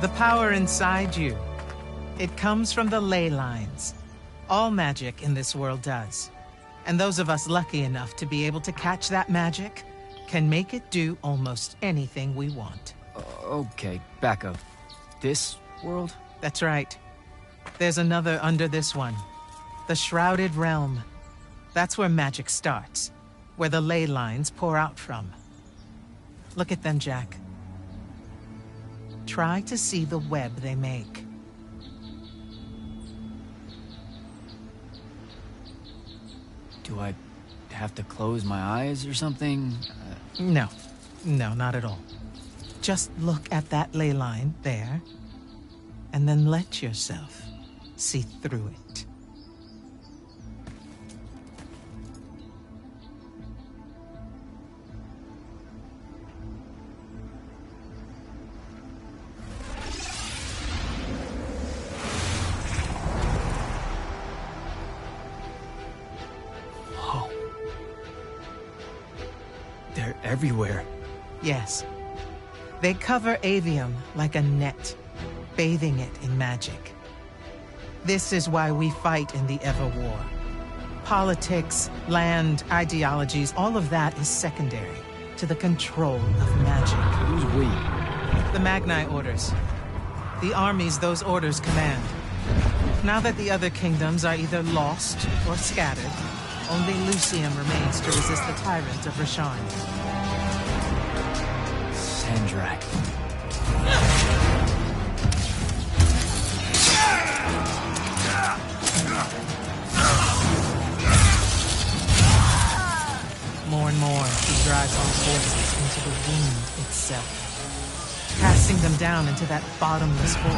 The power inside you. It comes from the ley lines. All magic in this world does. And those of us lucky enough to be able to catch that magic can make it do almost anything we want. Okay, back up. This world? That's right. There's another under this one. The Shrouded Realm. That's where magic starts. Where the ley lines pour out from. Look at them, Jack. Try to see the web they make. Do I have to close my eyes or something? No, not at all. Just look at that ley line there, and then let yourself see through it. They're everywhere. Yes. They cover Aveum like a net, bathing it in magic. This is why we fight in the Ever-War. Politics, land, ideologies, all of that is secondary to the control of magic. Who's we? The Magni orders. The armies those orders command. Now that the other kingdoms are either lost or scattered, only Lucium remains to resist the tyrant of Rasharn. Sandrak. More and more, he drives all forces into the wind itself, casting them down into that bottomless hole,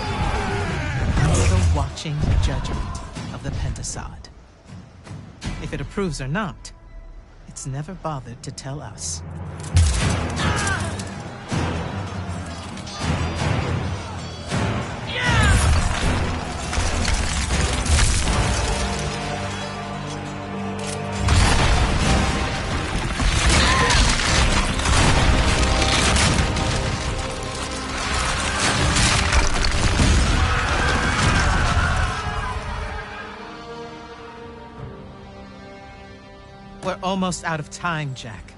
under the watching judgment of the Pentasod. If it approves or not, it's never bothered to tell us. We're almost out of time, Jack.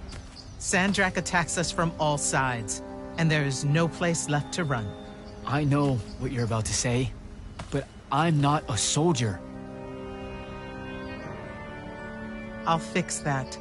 Sandrak attacks us from all sides, and there is no place left to run. I know what you're about to say, but I'm not a soldier. I'll fix that.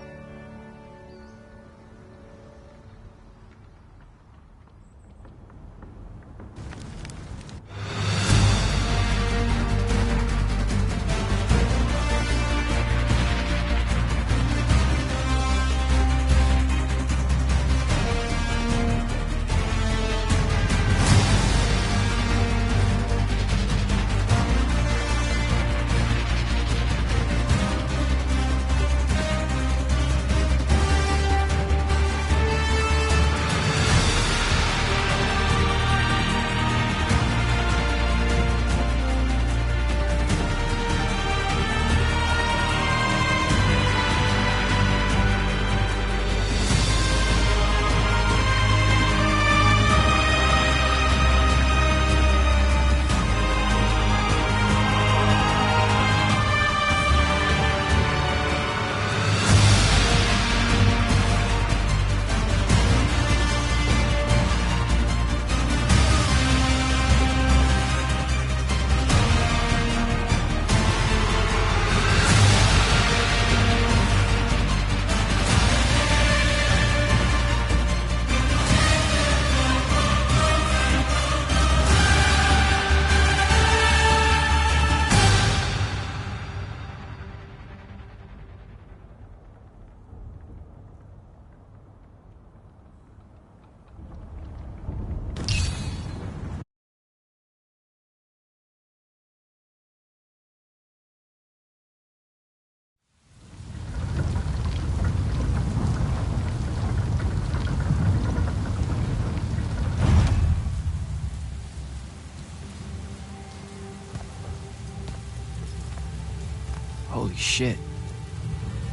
Holy shit.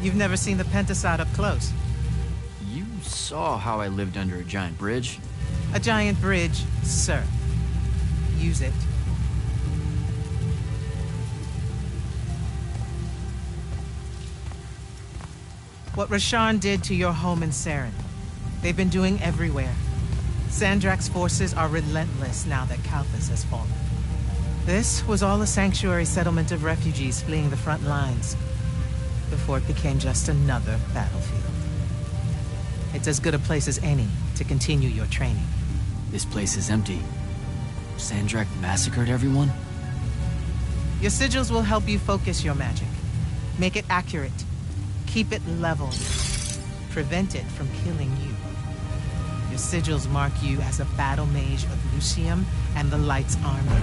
You've never seen the Pentasod up close. You saw how I lived under a giant bridge. A giant bridge, sir. Use it. What Rasharn did to your home in Saren, they've been doing everywhere. Sandrak's forces are relentless now that Kalthus has fallen. This was all a sanctuary settlement of refugees fleeing the front lines, before it became just another battlefield. It's as good a place as any to continue your training. This place is empty. Sandrak massacred everyone? Your sigils will help you focus your magic. Make it accurate. Keep it level. Prevent it from killing you. Your sigils mark you as a battle mage of Lucium and the Light's army.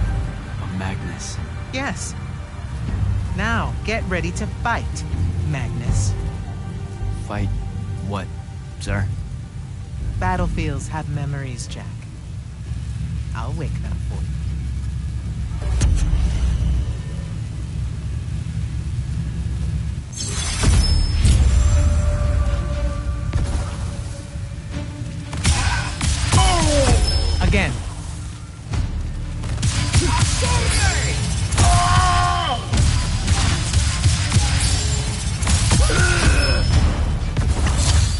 A Magnus. Yes. Now, get ready to fight, Magnus. Fight what, sir? Battlefields have memories, Jack. I'll wake them for you. Again.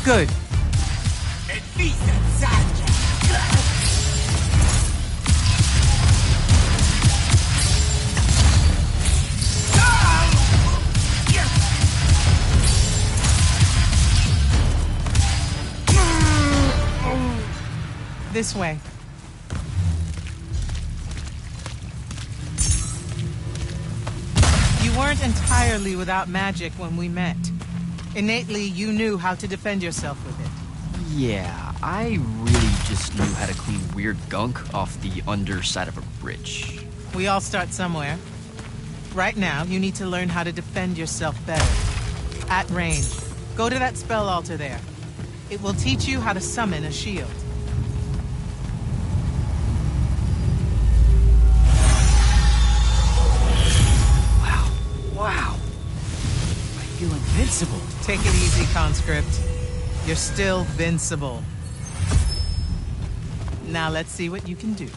Good. This way. You weren't entirely without magic when we met. Innately, you knew how to defend yourself with it. Yeah, I really just knew how to clean weird gunk off the underside of a bridge. We all start somewhere. Right now, you need to learn how to defend yourself better. At range, go to that spell altar there. It will teach you how to summon a shield. Wow. I feel invincible. Take it easy, conscript. You're still vincible. Now let's see what you can do.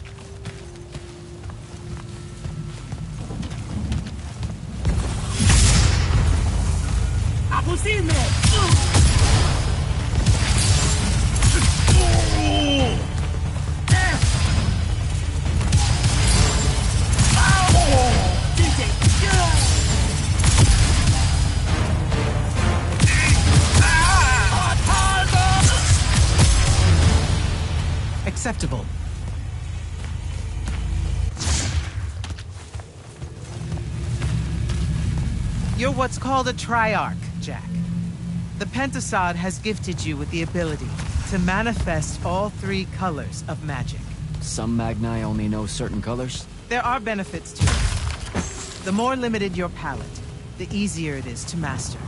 Acceptable. You're what's called a triarch, Jack. The Pentasod has gifted you with the ability to manifest all three colors of magic. Some Magni only know certain colors? There are benefits to it. The more limited your palette, the easier it is to master.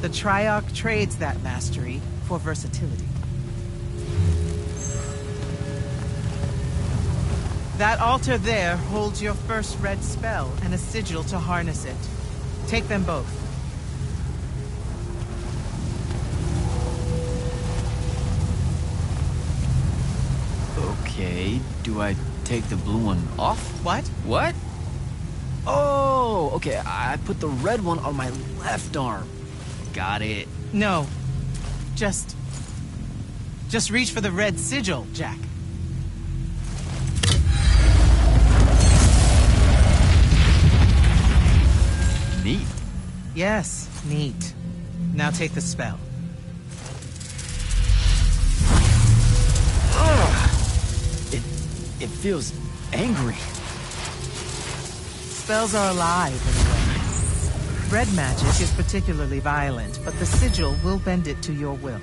The Triarch trades that mastery for versatility. That altar there holds your first red spell and a sigil to harness it. Take them both. Okay, do I take the blue one off? What? What? Oh, okay, I put the red one on my left arm. Got it. No. Just reach for the red sigil, Jack. Neat. Yes, neat. Now take the spell. It feels angry. Spells are alive in a way. Red magic is particularly violent, but the sigil will bend it to your will.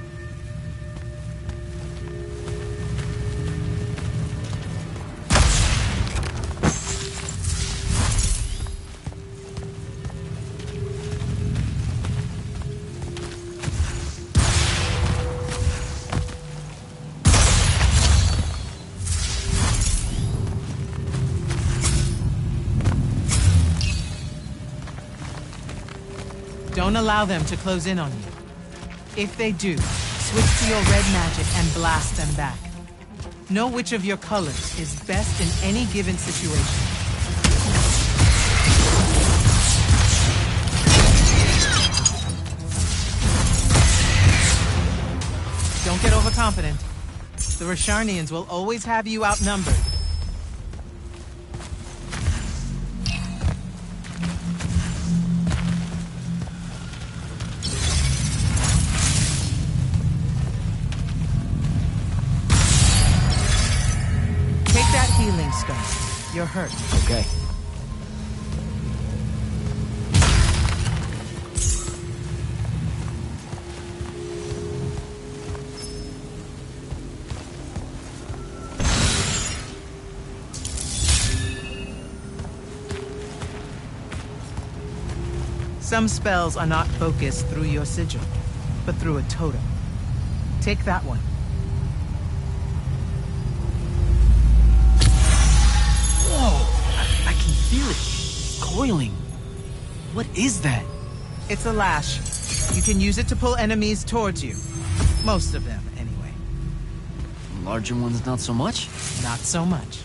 Don't allow them to close in on you. If they do, switch to your red magic and blast them back. Know which of your colors is best in any given situation. Don't get overconfident. The Rasharnians will always have you outnumbered. Take that healing stone. You're hurt. Okay. Some spells are not focused through your sigil, but through a totem. Take that one. Whoa! I can feel it. Coiling. What is that? It's a lash. You can use it to pull enemies towards you. Most of them, anyway. Larger ones, not so much? Not so much.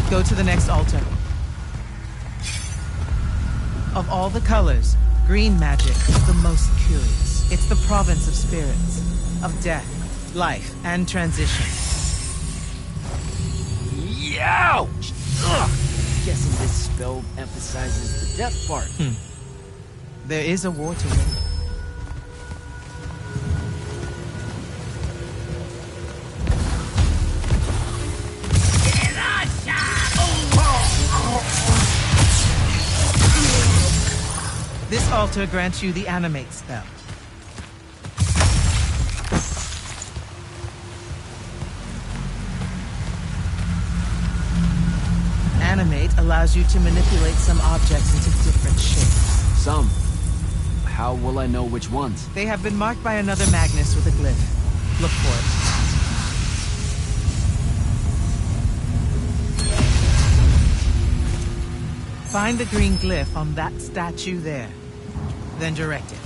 Go to the next altar. Of all the colors, green magic is the most curious. It's the province of spirits, of death, life, and transition. Ouch! Ugh! Guessing this spell emphasizes the death part. There is a war to win. This altar grants you the animate spell. Animate allows you to manipulate some objects into different shapes. Some. How will I know which ones? They have been marked by another Magnus with a glyph. Look for it. Find the green glyph on that statue there. Then direct it.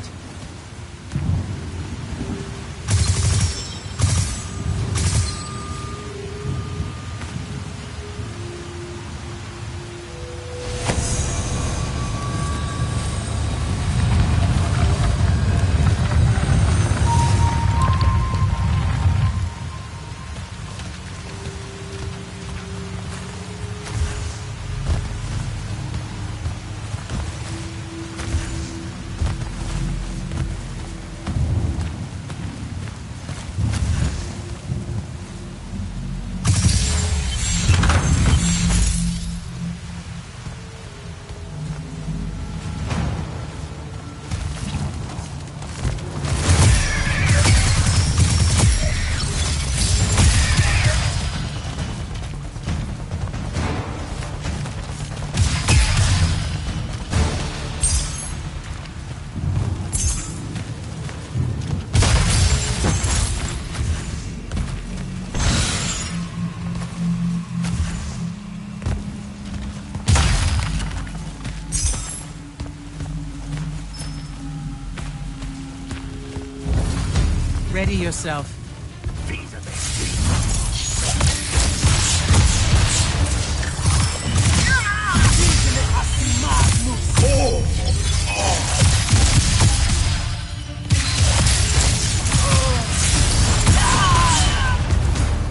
Ready yourself.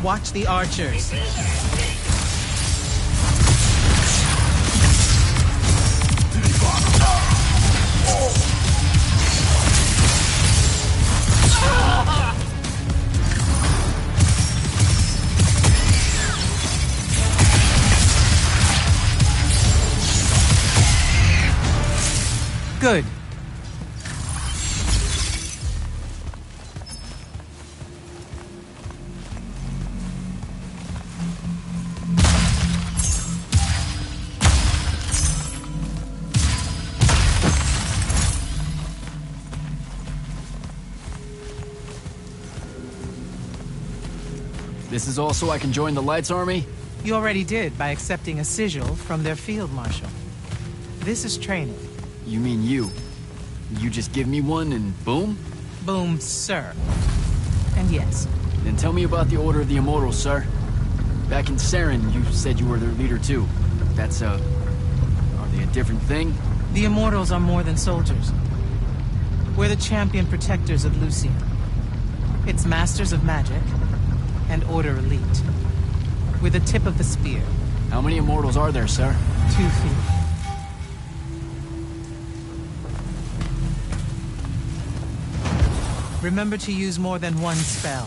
Watch the archers. Good. This is all so I can join the Lights Army? You already did by accepting a sigil from their field marshal. This is training. You mean you? You just give me one and boom? Boom, sir. And yes. Then tell me about the Order of the Immortals, sir. Back in Saren, you said you were their leader too. That's, are they a different thing? The Immortals are more than soldiers. We're the champion protectors of Lucian. It's masters of magic and Order elite. We're the tip of the spear. How many Immortals are there, sir? 2 feet. Remember to use more than one spell.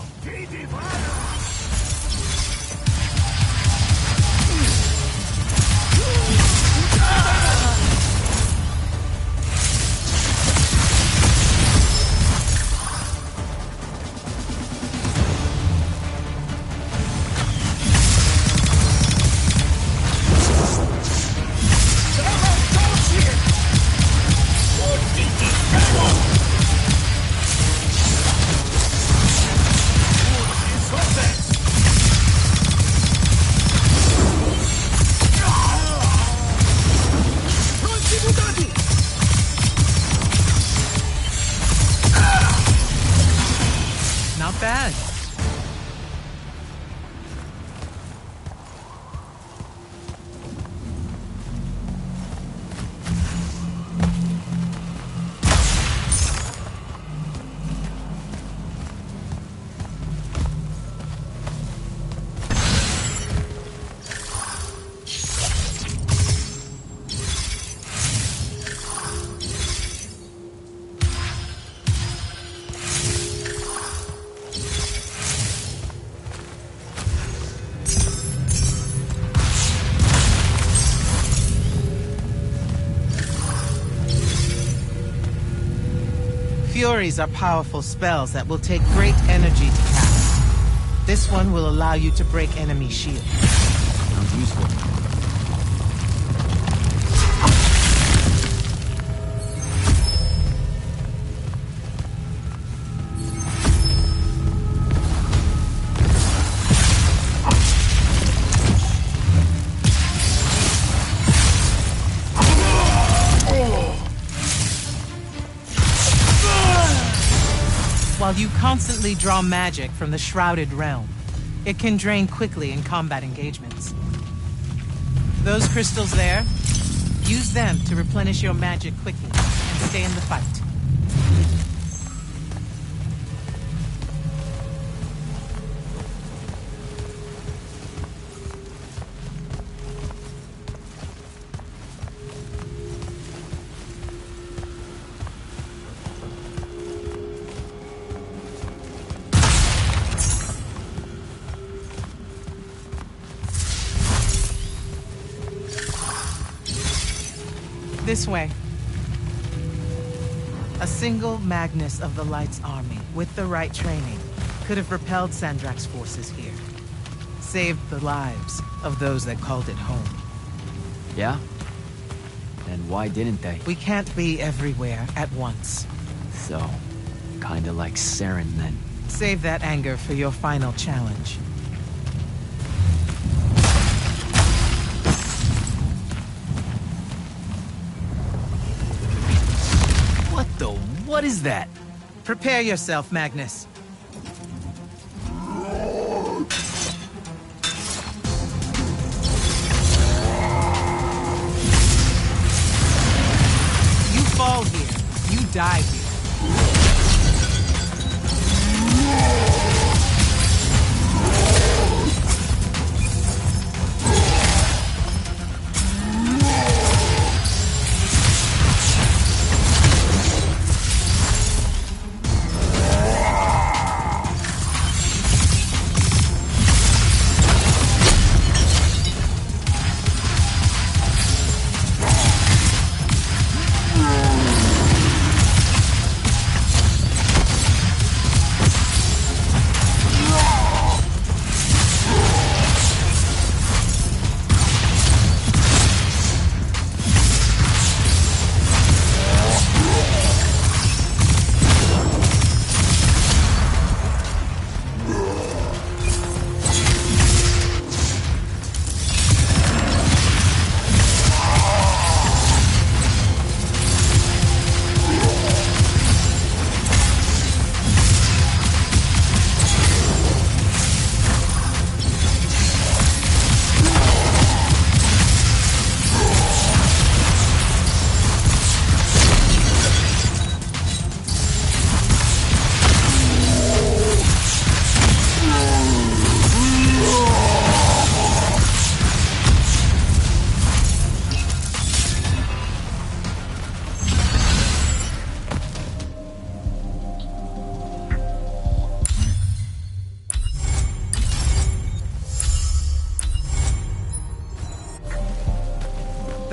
Not bad. Furies are powerful spells that will take great energy to cast. This one will allow you to break enemy shields. Sounds useful. While you constantly draw magic from the Shrouded Realm, it can drain quickly in combat engagements. Those crystals there, use them to replenish your magic quickly and stay in the fight. This way. A single Magnus of the Light's army, with the right training, could have repelled Sandrak's forces here. Saved the lives of those that called it home. Yeah? And why didn't they? We can't be everywhere at once. So, kinda like Saren then. Save that anger for your final challenge. What is that? Prepare yourself, Magnus. You fall here, you die here.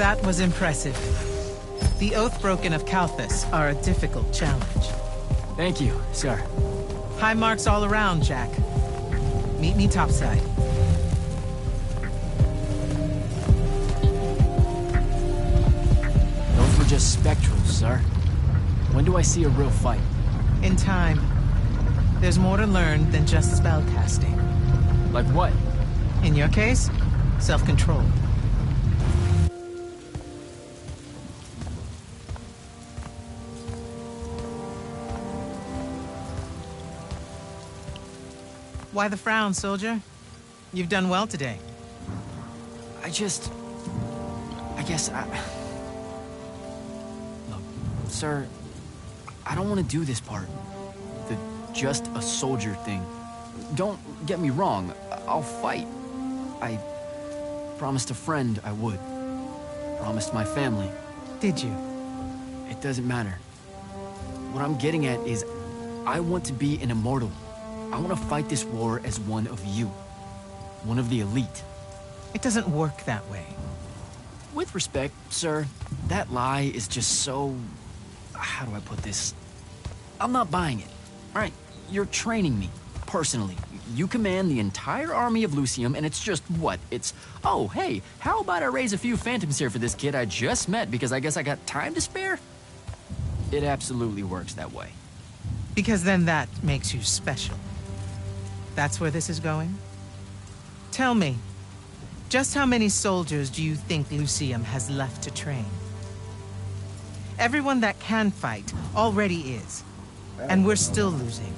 That was impressive. The Oathbroken of Kalthus are a difficult challenge. Thank you, sir. High marks all around, Jack. Meet me topside. Those were just spectrals, sir. When do I see a real fight? In time. There's more to learn than just spellcasting. Like what? In your case, self-control. Why the frown, soldier? You've done well today. Look, sir, I don't want to do this part. The just a soldier thing. Don't get me wrong, I'll fight. I promised a friend I would. Promised my family. Did you? It doesn't matter. What I'm getting at is, I want to be an immortal. I want to fight this war as one of you. One of the elite. It doesn't work that way. With respect, sir, that lie is just so... How do I put this? I'm not buying it. All right, you're training me, personally. You command the entire army of Lucium, and it's just what? It's, oh, hey, how about I raise a few phantoms here for this kid I just met because I guess I got time to spare? It absolutely works that way. Because then that makes you special. That's where this is going? Tell me, just how many soldiers do you think Lucium has left to train? Everyone that can fight already is, and we're still losing.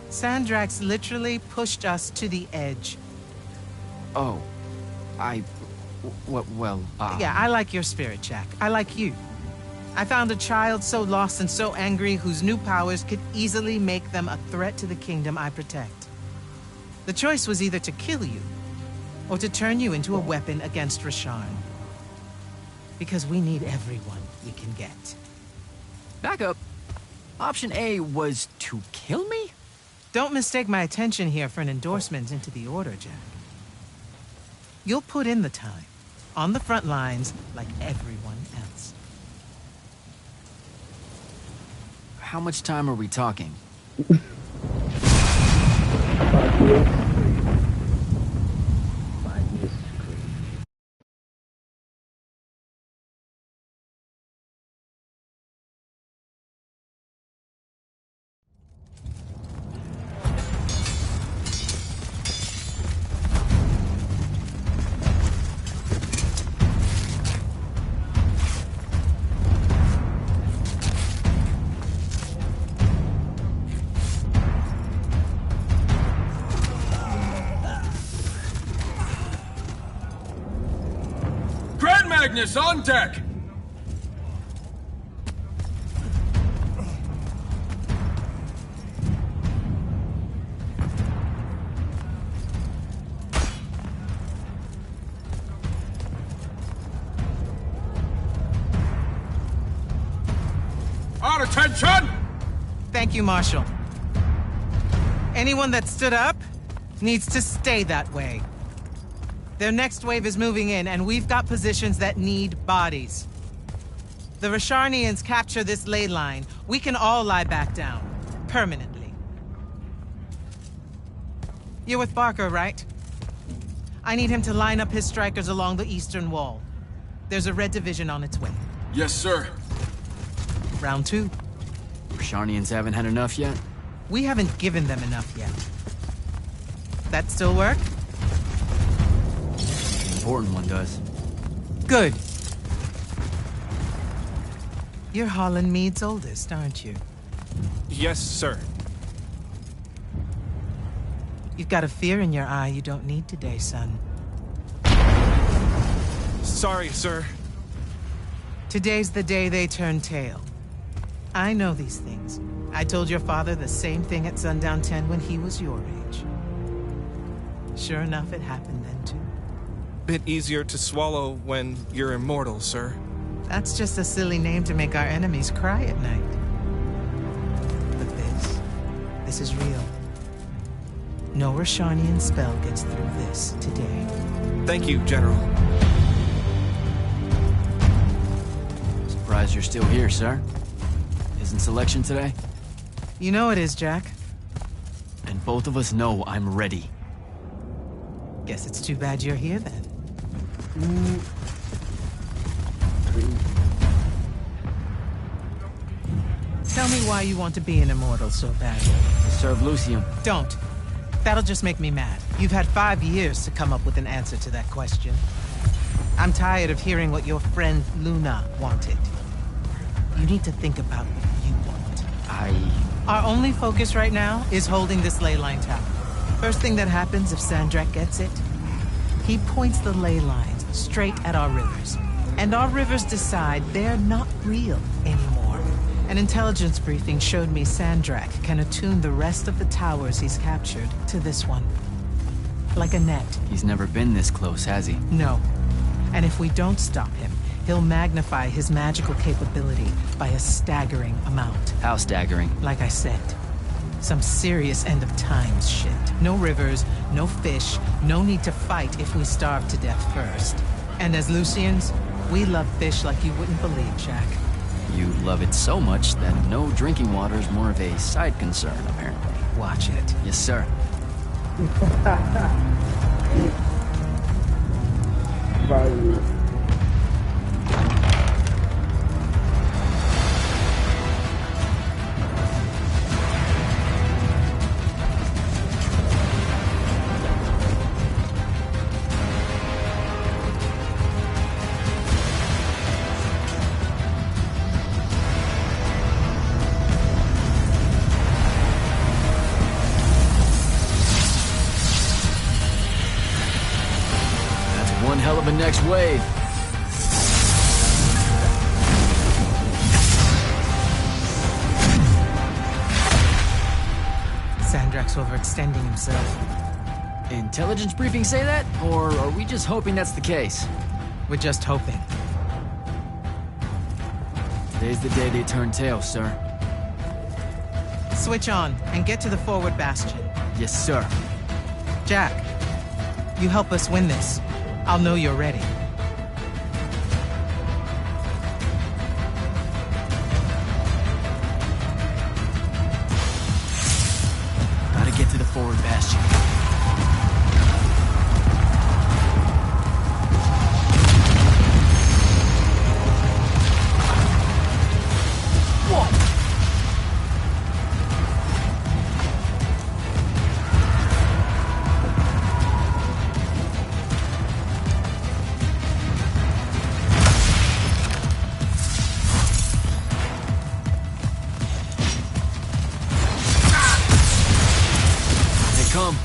Sandrax literally pushed us to the edge. Oh, Yeah, I like your spirit, Jack. I like you. I found a child so lost and so angry whose new powers could easily make them a threat to the kingdom I protect. The choice was either to kill you, or to turn you into a weapon against Rasharn. Because we need everyone we can get. Back up. Option A was to kill me? Don't mistake my attention here for an endorsement into the Order, Jack. You'll put in the time, on the front lines, like everyone else. How much time are we talking? Magnus on deck! Our attention! Thank you, Marshal. Anyone that stood up needs to stay that way. Their next wave is moving in, and we've got positions that need bodies. The Rasharnians capture this ley line, we can all lie back down. Permanently. You're with Barker, right? I need him to line up his strikers along the eastern wall. There's a red division on its way. Yes, sir. Round 2. Rasharnians haven't had enough yet? We haven't given them enough yet. That still work? Important one does. Good. You're Holland Mead's oldest, aren't you? Yes, sir. You've got a fear in your eye you don't need today, son. Sorry, sir. Today's the day they turn tail. I know these things. I told your father the same thing at Sundown 10 when he was your age. Sure enough, it happened then, too. Bit easier to swallow when you're immortal, sir. That's just a silly name to make our enemies cry at night. But this is real. No Rasharnian spell gets through this today. Thank you, General. surprised you're still here, sir. Isn't selection today? You know it is, Jack. And both of us know I'm ready. Guess it's too bad you're here then. Tell me why you want to be an immortal so badly. Serve Lucium. Don't. That'll just make me mad. You've had 5 years to come up with an answer to that question. I'm tired of hearing what your friend Luna wanted. You need to think about what you want. Our only focus right now is holding this ley line tower. First thing that happens if Sandrak gets it, he points the ley lines straight at our rivers. And our rivers decide they're not real anymore. An intelligence briefing showed me Sandrak can attune the rest of the towers he's captured to this one. Like a net. He's never been this close, has he? No. And if we don't stop him, he'll magnify his magical capability by a staggering amount. How staggering? Like I said, some serious end of times shit. No rivers, no fish, no need to fight if we starve to death first. And as Lucians, we love fish like you wouldn't believe, Jack. You love it so much that no drinking water is more of a side concern, apparently. Watch it. Yes, sir. One hell of a next wave. Sandrak's overextending himself. Intelligence briefing say that? Or are we just hoping that's the case? We're just hoping. Today's the day they turn tail, sir. Switch on and get to the forward bastion. Yes, sir. Jack, you help us win this. I'll know you're ready. Gotta get to the forward bastion. Come.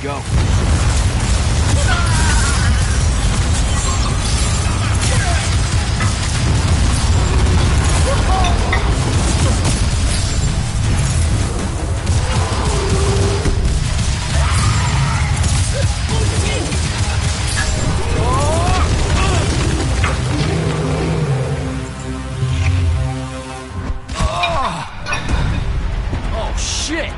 go. Oh, shit!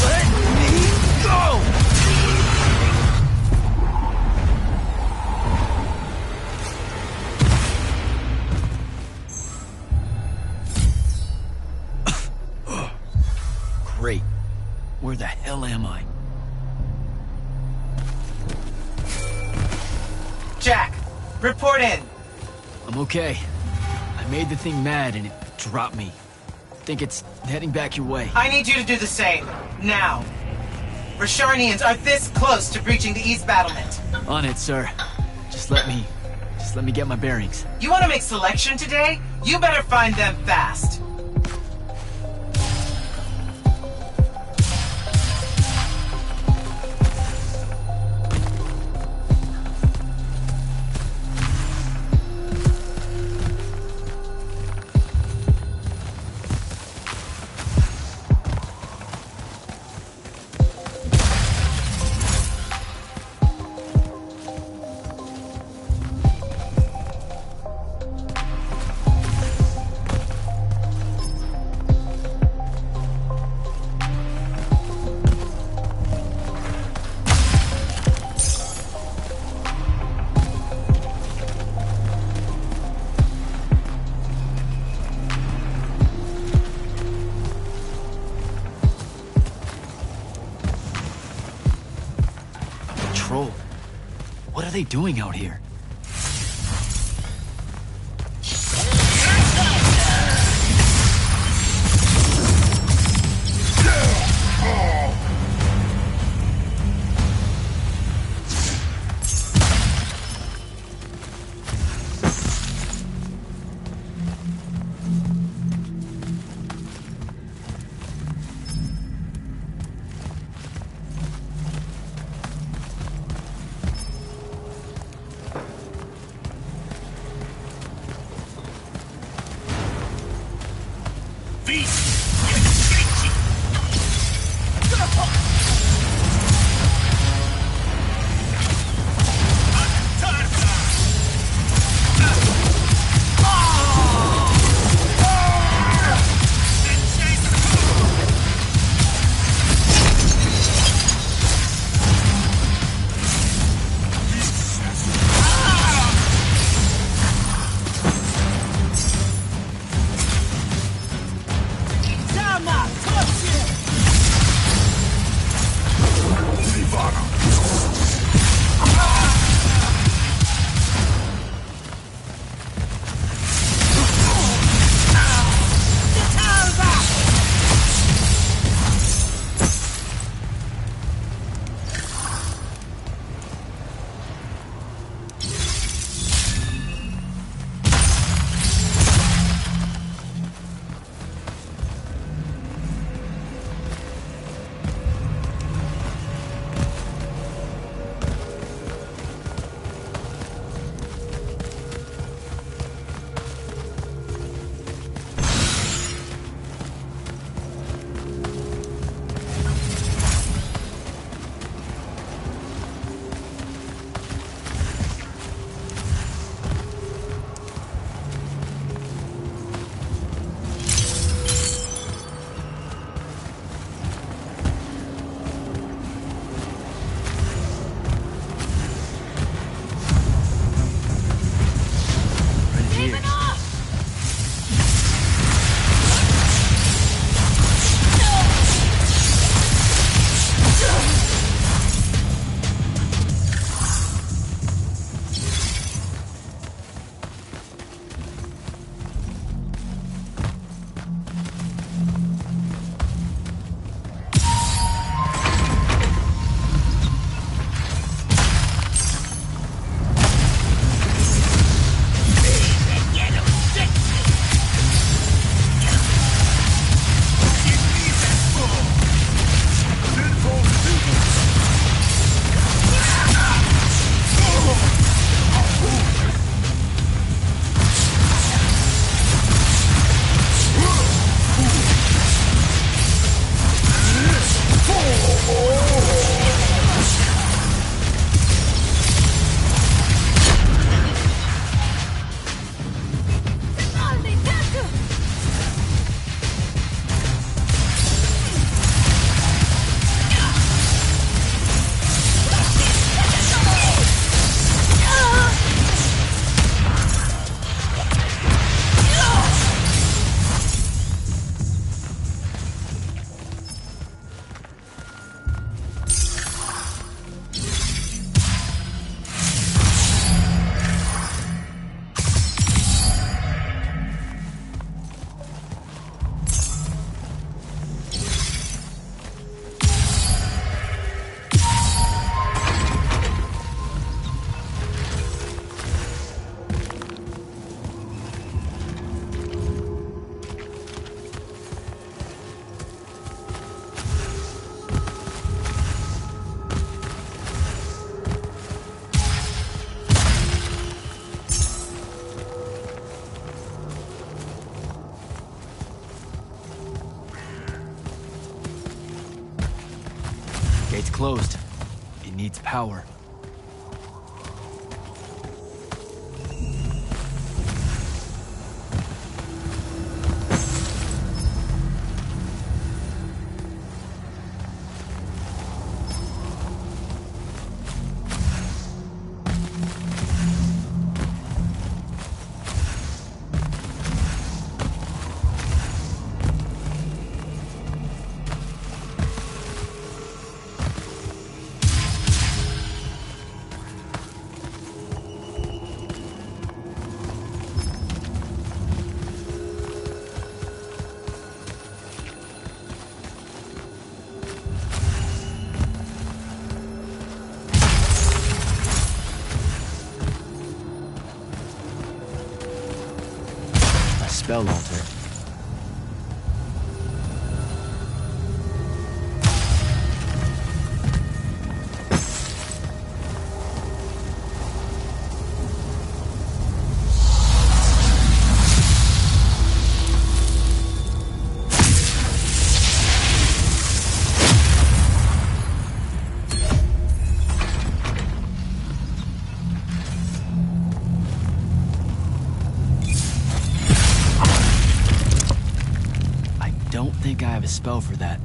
Let me go! Great. Where the hell am I? Jack, report in. I'm okay. I made the thing mad and it dropped me. Think it's heading back your way. I need you to do the same. Now. Rasharnians are this close to breaching the East Battlement. On it, sir. Just let me get my bearings. You want to make selection today? You better find them fast. Patrol. What are they doing out here? Gate's closed. It needs power. Spell altar. I think I have a spell for that.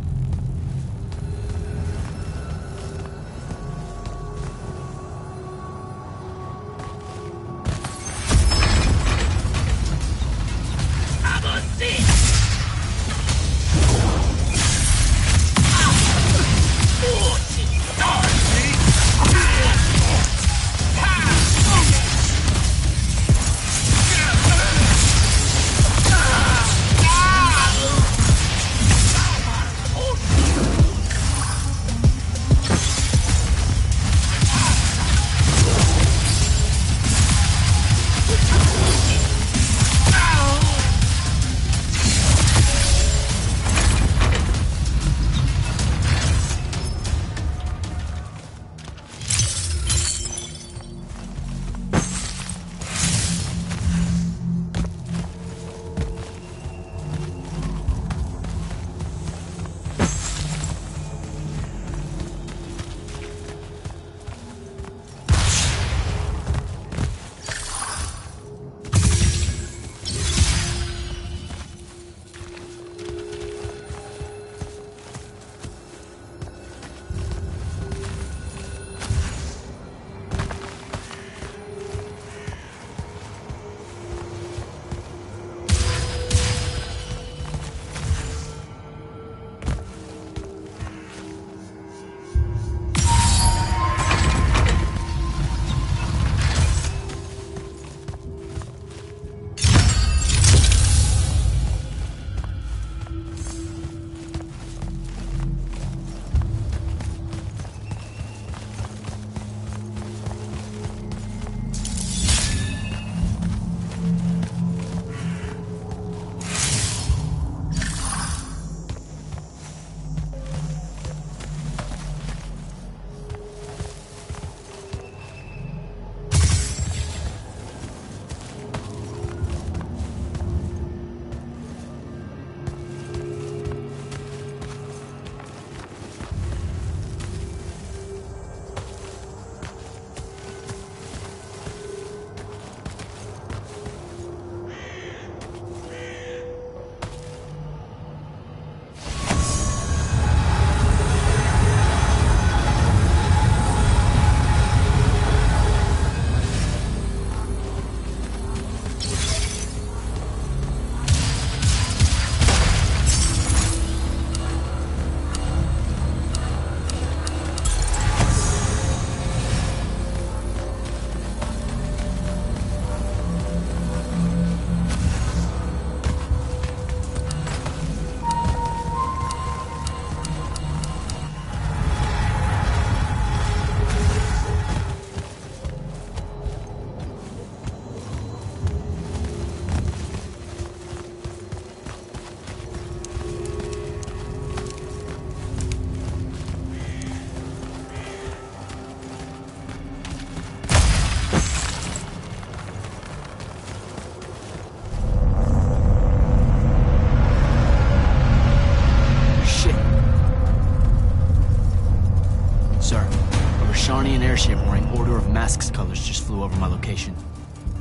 airship wearing Order of Masks colors just flew over my location.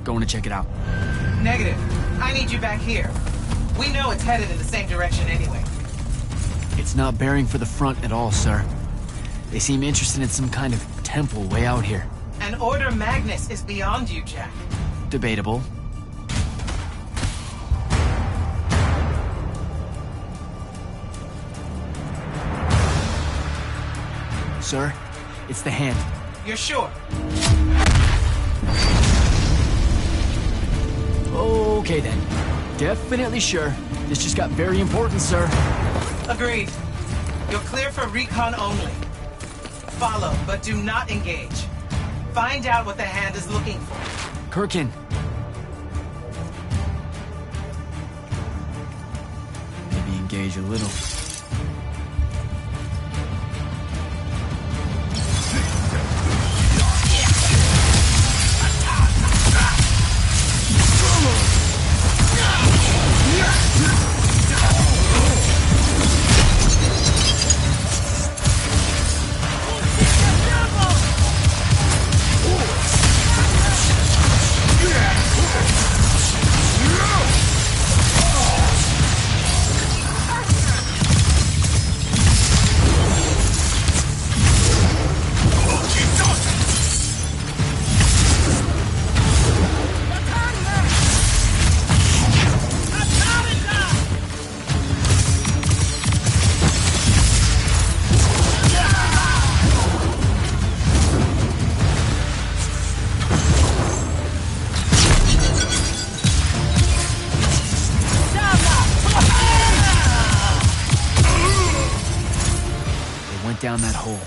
Going to check it out. Negative. I need you back here. We know it's headed in the same direction anyway. It's not bearing for the front at all, sir. They seem interested in some kind of temple way out here. An Order Magnus is beyond you, Jack. Debatable. Sir, it's the hand. You're sure? Okay then. Definitely sure. This just got very important, sir. Agreed. You're clear for recon only. Follow, but do not engage. Find out what the hand is looking for. Kirkin. Maybe engage a little. Down that hole.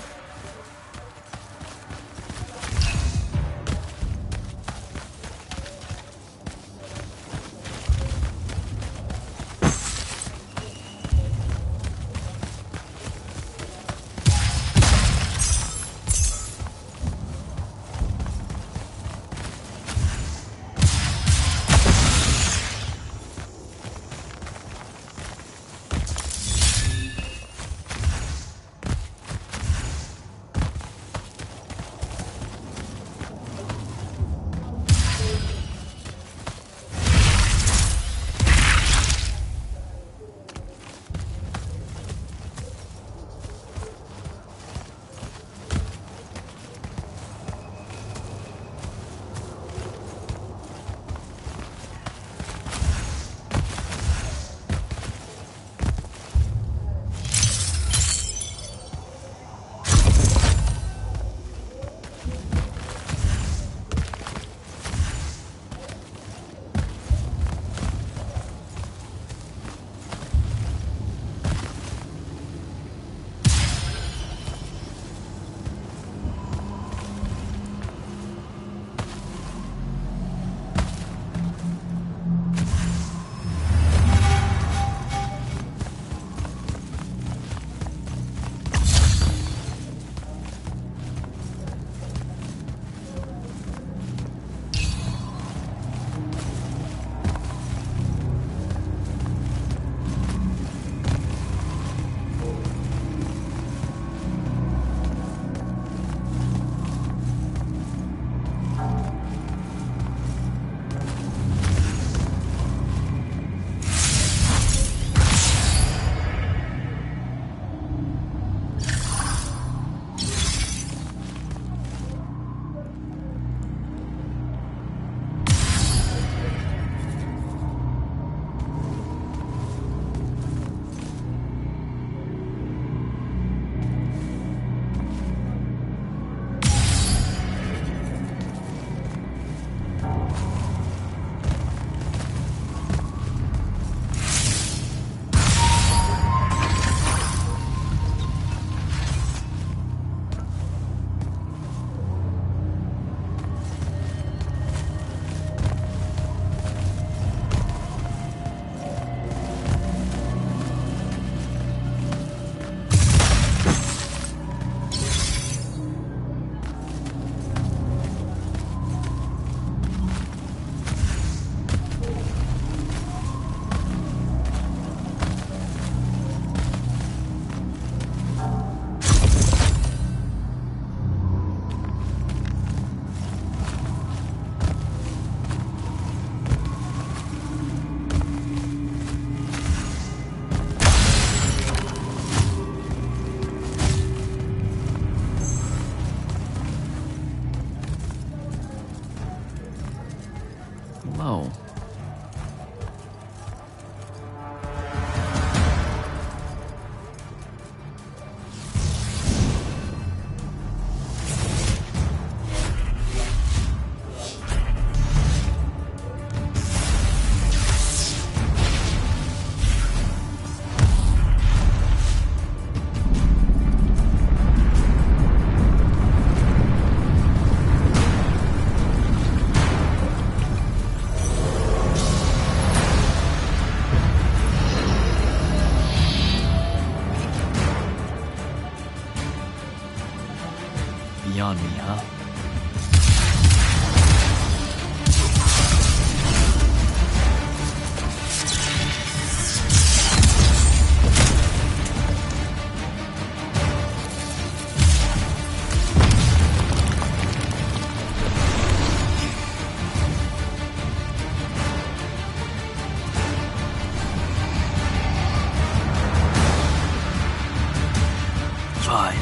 beyond me, huh? Fine.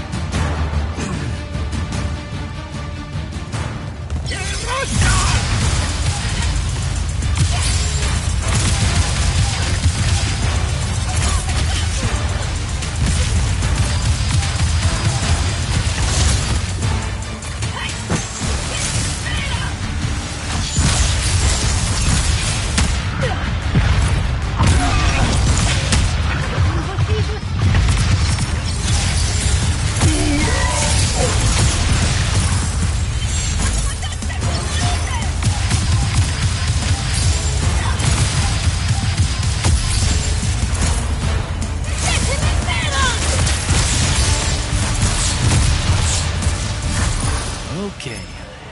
Okay,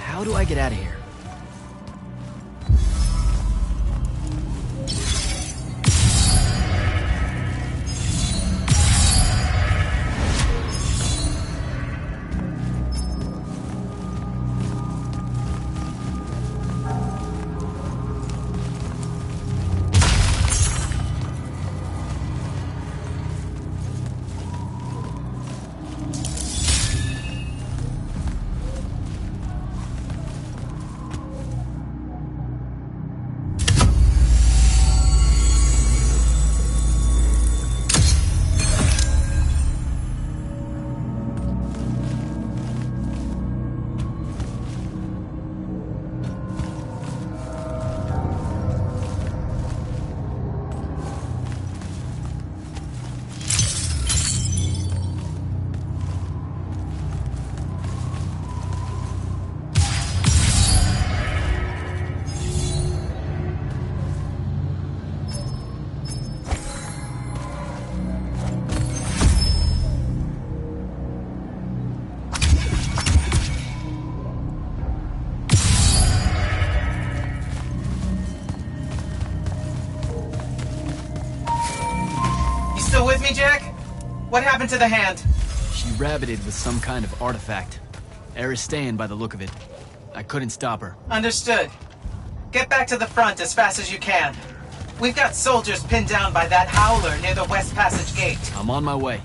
how do I get out of here? Still with me, Jack? What happened to the hand? She rabbited with some kind of artifact. Aristean by the look of it. I couldn't stop her. Understood. Get back to the front as fast as you can. We've got soldiers pinned down by that howler near the West Passage gate. I'm on my way.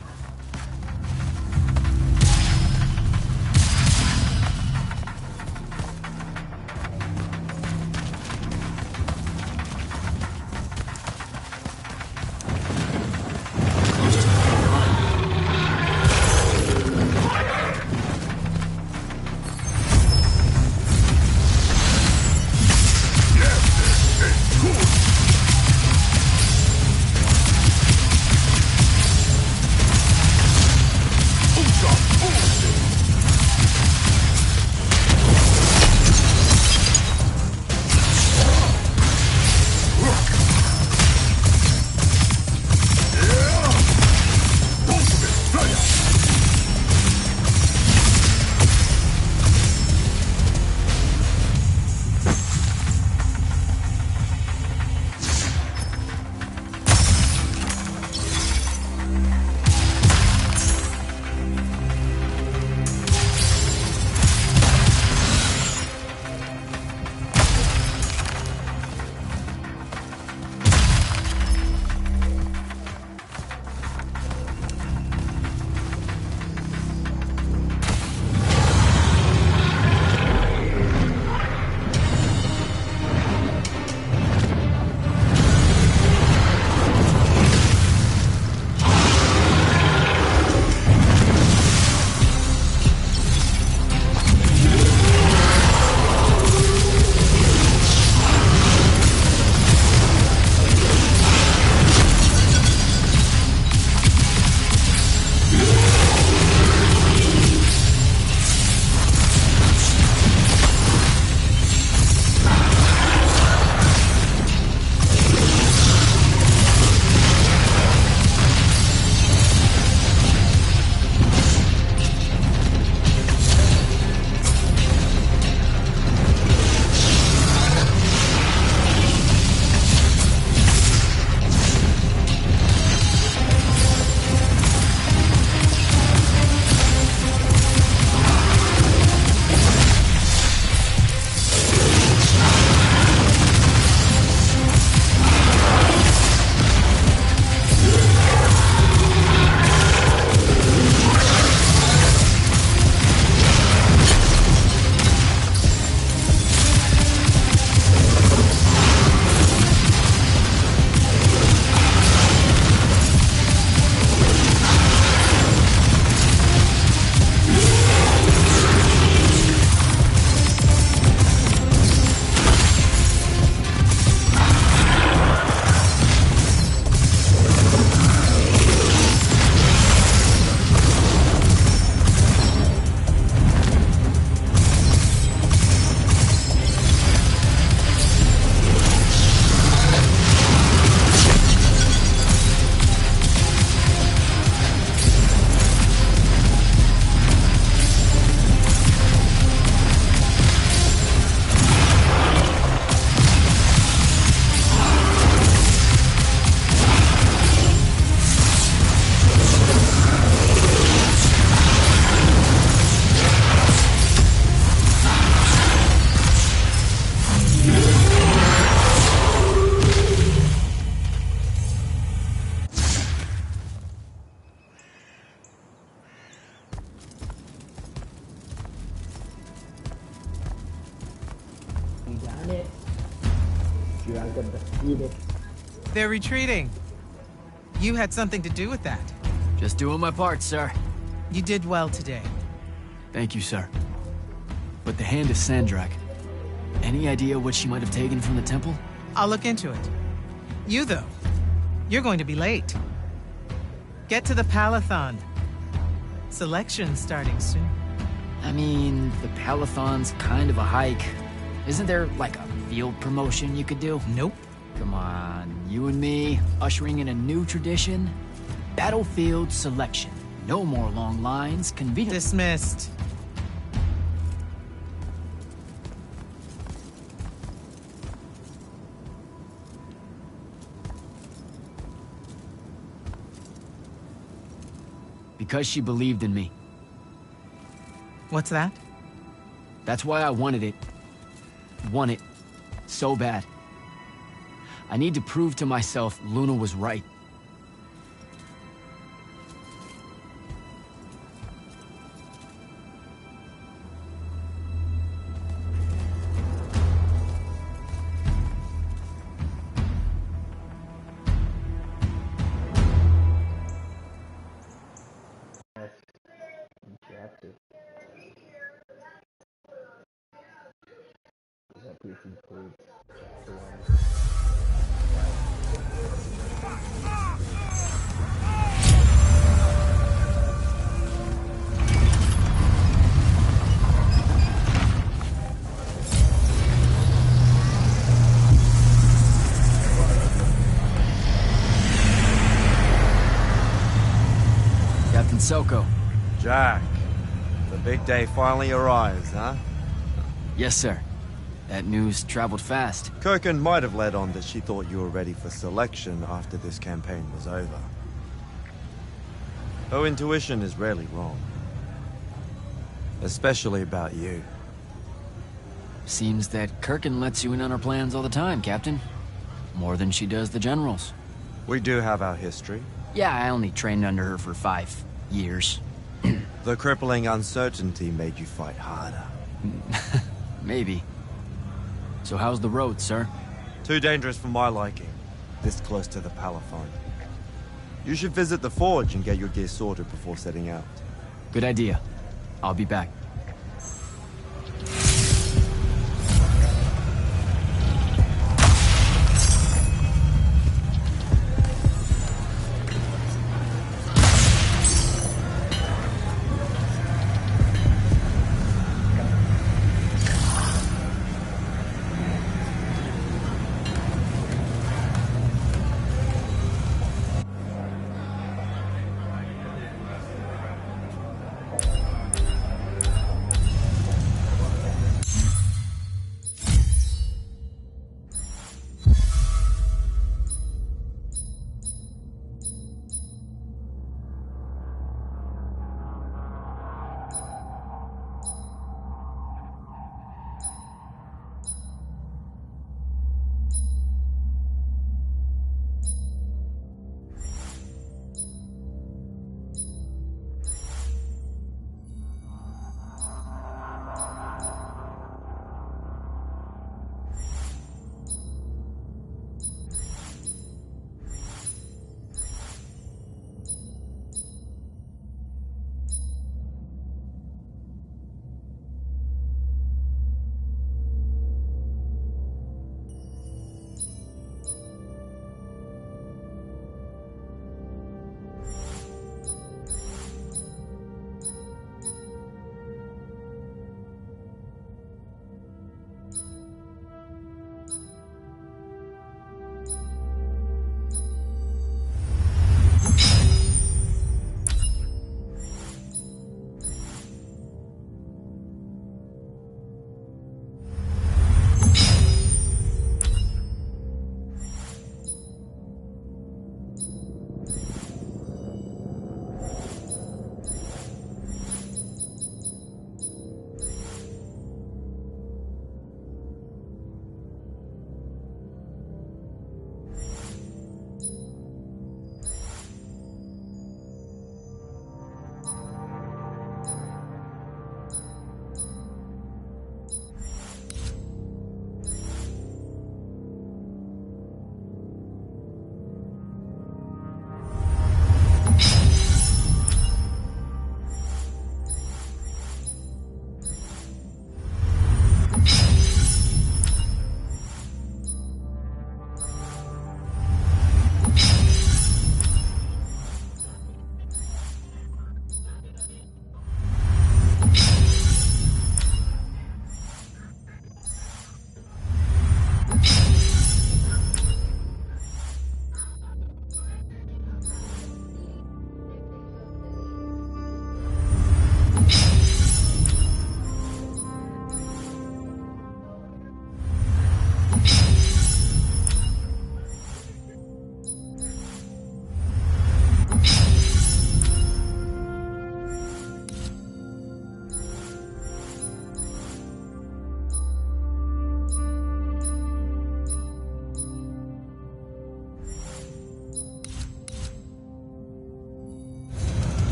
They're retreating. You had something to do with that. Just doing my part, sir. You did well today. Thank you, sir. But the hand is Sandrak. Any idea what she might have taken from the temple? I'll look into it. You, though, you're going to be late. Get to the Palathon. Selection's starting soon. I mean, the Palathon's kind of a hike. Isn't there, like, a field promotion you could do? Nope. Come on, you and me, ushering in a new tradition? Battlefield selection. No more long lines, convenient. Dismissed. Because she believed in me. What's that? That's why I wanted it. Want it. So bad. I need to prove to myself Luna was right. Captain Soko. Jack, the big day finally arrives, huh? Yes, sir. That news traveled fast. Kirkin might have led on that she thought you were ready for selection after this campaign was over. Her intuition is rarely wrong. Especially about you. Seems that Kirkin lets you in on her plans all the time, Captain. More than she does the generals. We do have our history. Yeah, I only trained under her for 5 years. The crippling uncertainty made you fight harder. Maybe. So how's the road, sir? Too dangerous for my liking. This close to the Palathon. You should visit the forge and get your gear sorted before setting out. Good idea. I'll be back.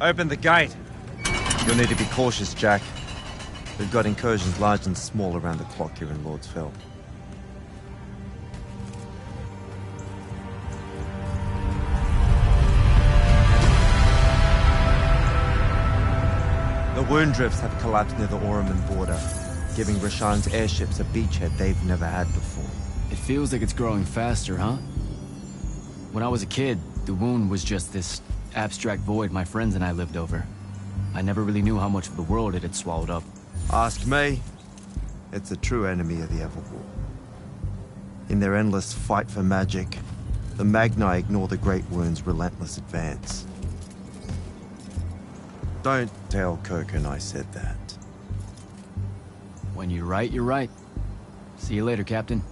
Open the gate. You'll need to be cautious, Jack. We've got incursions large and small around the clock here in Lord's Fell. The wound drifts have collapsed near the Orman border, giving Rashan's airships a beachhead they've never had before. It feels like it's growing faster, huh? When I was a kid, the wound was just this abstract void my friends and I lived over. I never really knew how much of the world it had swallowed up. Ask me, it's a true enemy of the Everwar. In their endless fight for magic, the Magni ignore the Great Wound's relentless advance. Don't tell Kirkin I said that. When you're right, you're right. See you later, Captain.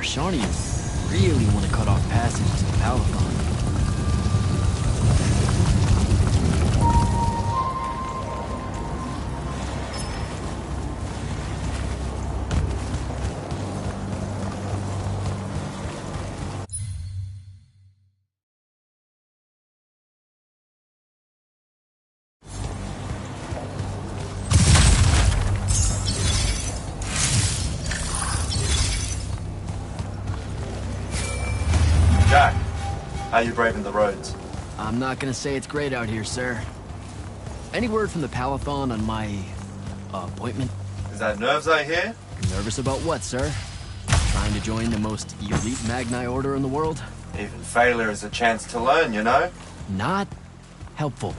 Rashanians really want to cut off passage to the Palathon. Jack, how you braving the roads? I'm not gonna say it's great out here, sir. Any word from the Palathon on my appointment? Is that nerves I hear? Nervous about what, sir? Trying to join the most elite Magni order in the world? Even failure is a chance to learn, you know? Not helpful.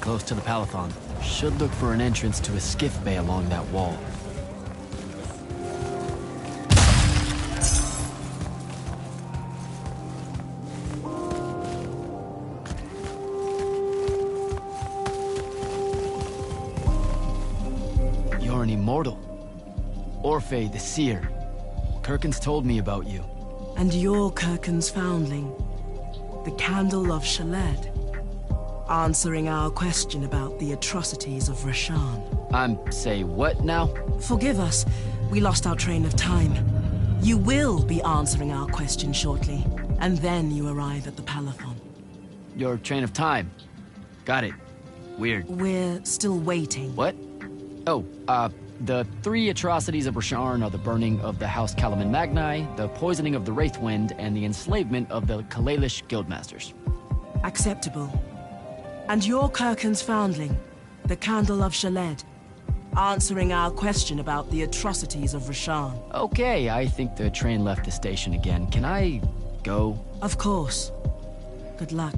Close to the Palathon. Should look for an entrance to a skiff bay along that wall. You're an immortal. Orphe the Seer. Kirkin's told me about you. And you're Kirkin's foundling. The Candle of Shaled. Answering our question about the atrocities of Rashan. Say what now? Forgive us, we lost our train of time. You will be answering our question shortly, and then you arrive at the Palathon. Your train of time. Got it. Weird. We're still waiting. What? Oh, the 3 atrocities of Rasharn are the burning of the House Kalaman Magni, the poisoning of the Wraithwind, and the enslavement of the Kalalish Guildmasters. Acceptable. And you're Kirkin's foundling, the Candle of Shaled, answering our question about the atrocities of Rashan. Okay, I think the train left the station again. Can I go? Of course. Good luck.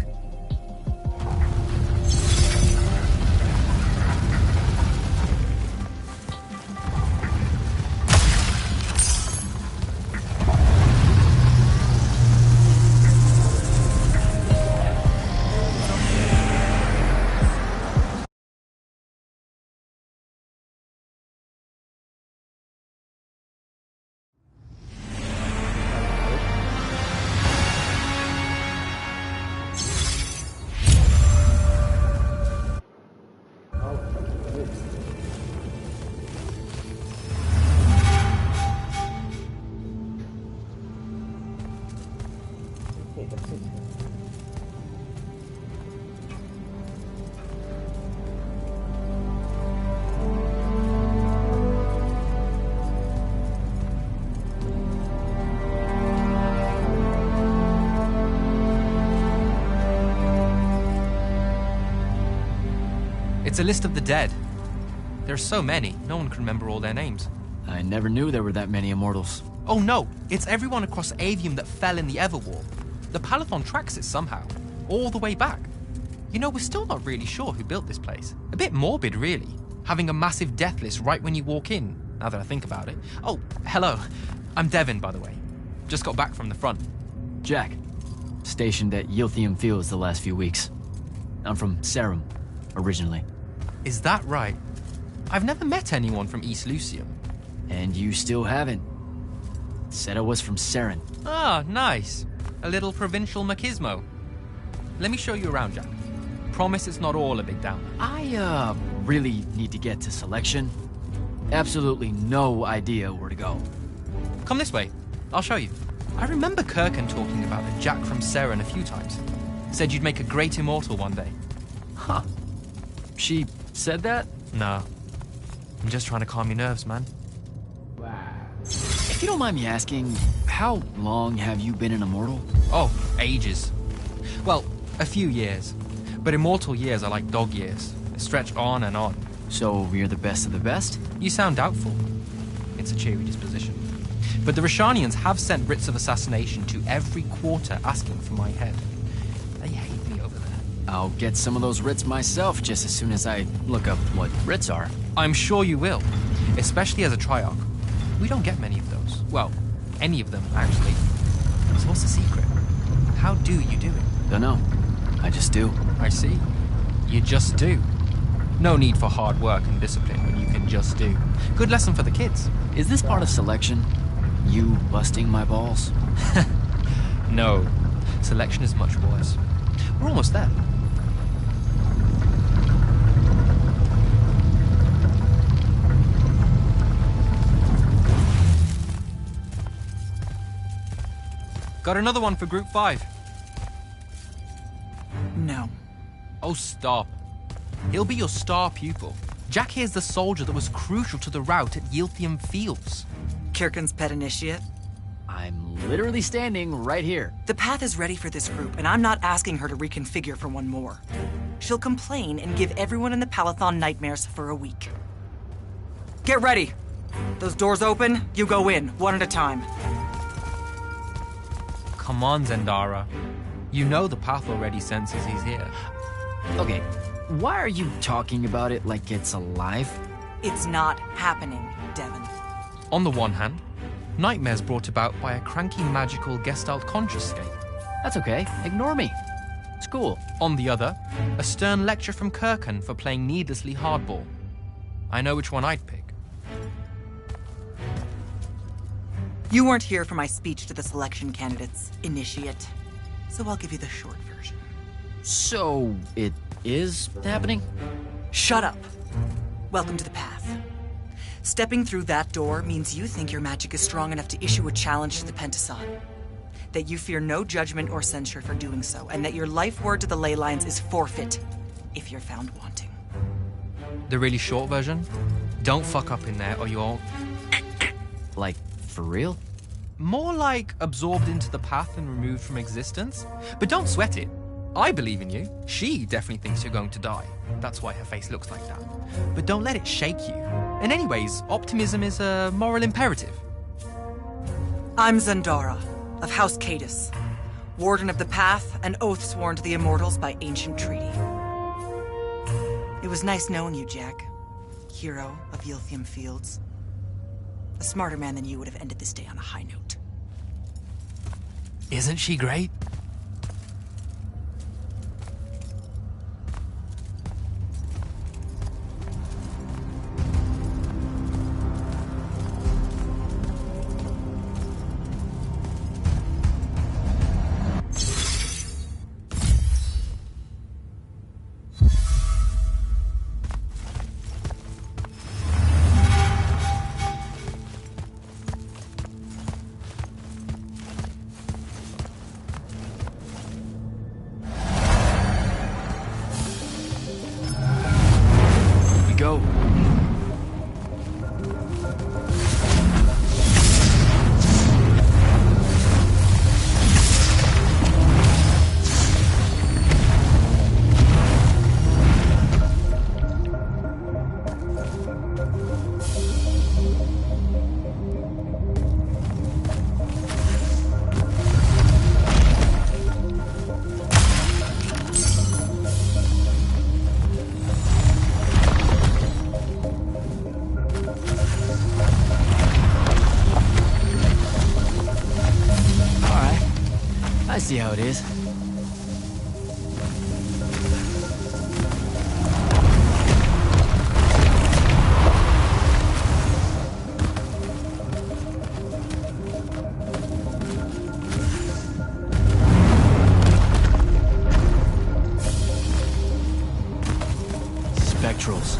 It's a list of the dead. There are so many, no one can remember all their names. I never knew there were that many immortals. Oh no, it's everyone across Aveum that fell in the Everwar. The Palathon tracks it somehow, all the way back. You know, we're still not really sure who built this place. A bit morbid, really, having a massive death list right when you walk in, now that I think about it. Oh, hello. I'm Devin, by the way. Just got back from the front. Jack, stationed at Yilthium Fields the last few weeks. I'm from Serum, originally. Is that right? I've never met anyone from East Lucium. And you still haven't. Said I was from Seren. Ah, nice. A little provincial machismo. Let me show you around, Jack. Promise it's not all a big downer. I, really need to get to selection. Absolutely no idea where to go. Come this way. I'll show you. I remember Kirkin talking about a Jack from Seren a few times. Said you'd make a great immortal one day. Huh. She said that? No. I'm just trying to calm your nerves, man. If you don't mind me asking, how long have you been an immortal? Oh, ages. Well, a few years. But immortal years are like dog years. They stretch on and on. So you're the best of the best? You sound doubtful. It's a cheery disposition. But the Rashanians have sent writs of assassination to every quarter asking for my head. They hate me over there. I'll get some of those writs myself just as soon as I look up what writs are. I'm sure you will. especially as a Triarch. We don't get many of those. Well, any of them, actually. So what's the secret? How do you do it? Don't know. I just do. I see. You just do. No need for hard work and discipline when you can just do. Good lesson for the kids. Is this part of selection? You busting my balls? No. Selection is much worse. We're almost there. Got another one for Group 5. No. Oh, stop. He'll be your star pupil. Jack here's the soldier that was crucial to the rout at Aveum Fields. Kirkin's pet initiate? I'm literally standing right here. The path is ready for this group, and I'm not asking her to reconfigure for one more. She'll complain and give everyone in the Palathon nightmares for a week. Get ready! Those doors open, you go in, one at a time. Come on, Zendara. You know the path already senses he's here. Okay, why are you talking about it like it's alive? It's not happening, Devon. On the one hand, nightmares brought about by a cranky magical Gestalt conscious state. That's okay, ignore me. It's cool. On the other, a stern lecture from Kirkin for playing needlessly hardball. I know which one I'd pick. You weren't here for my speech to the selection candidates, initiate. So I'll give you the short version. So, it is happening? Shut up. Welcome to the path. Stepping through that door means you think your magic is strong enough to issue a challenge to the Pentason. That you fear no judgment or censure for doing so, and that your life word to the ley lines is forfeit if you're found wanting. The really short version? Don't fuck up in there or you'll... Like, for real? More like absorbed into the path and removed from existence. But don't sweat it. I believe in you. She definitely thinks you're going to die. That's why her face looks like that. But don't let it shake you. And anyways, optimism is a moral imperative. I'm Zendara, of House Cadus, Warden of the Path, and oath sworn to the Immortals by ancient treaty. It was nice knowing you, Jack. Hero of Aveum Fields. A smarter man than you would have ended this day on a high note. Isn't she great? Go. I see how it is. Spectrals.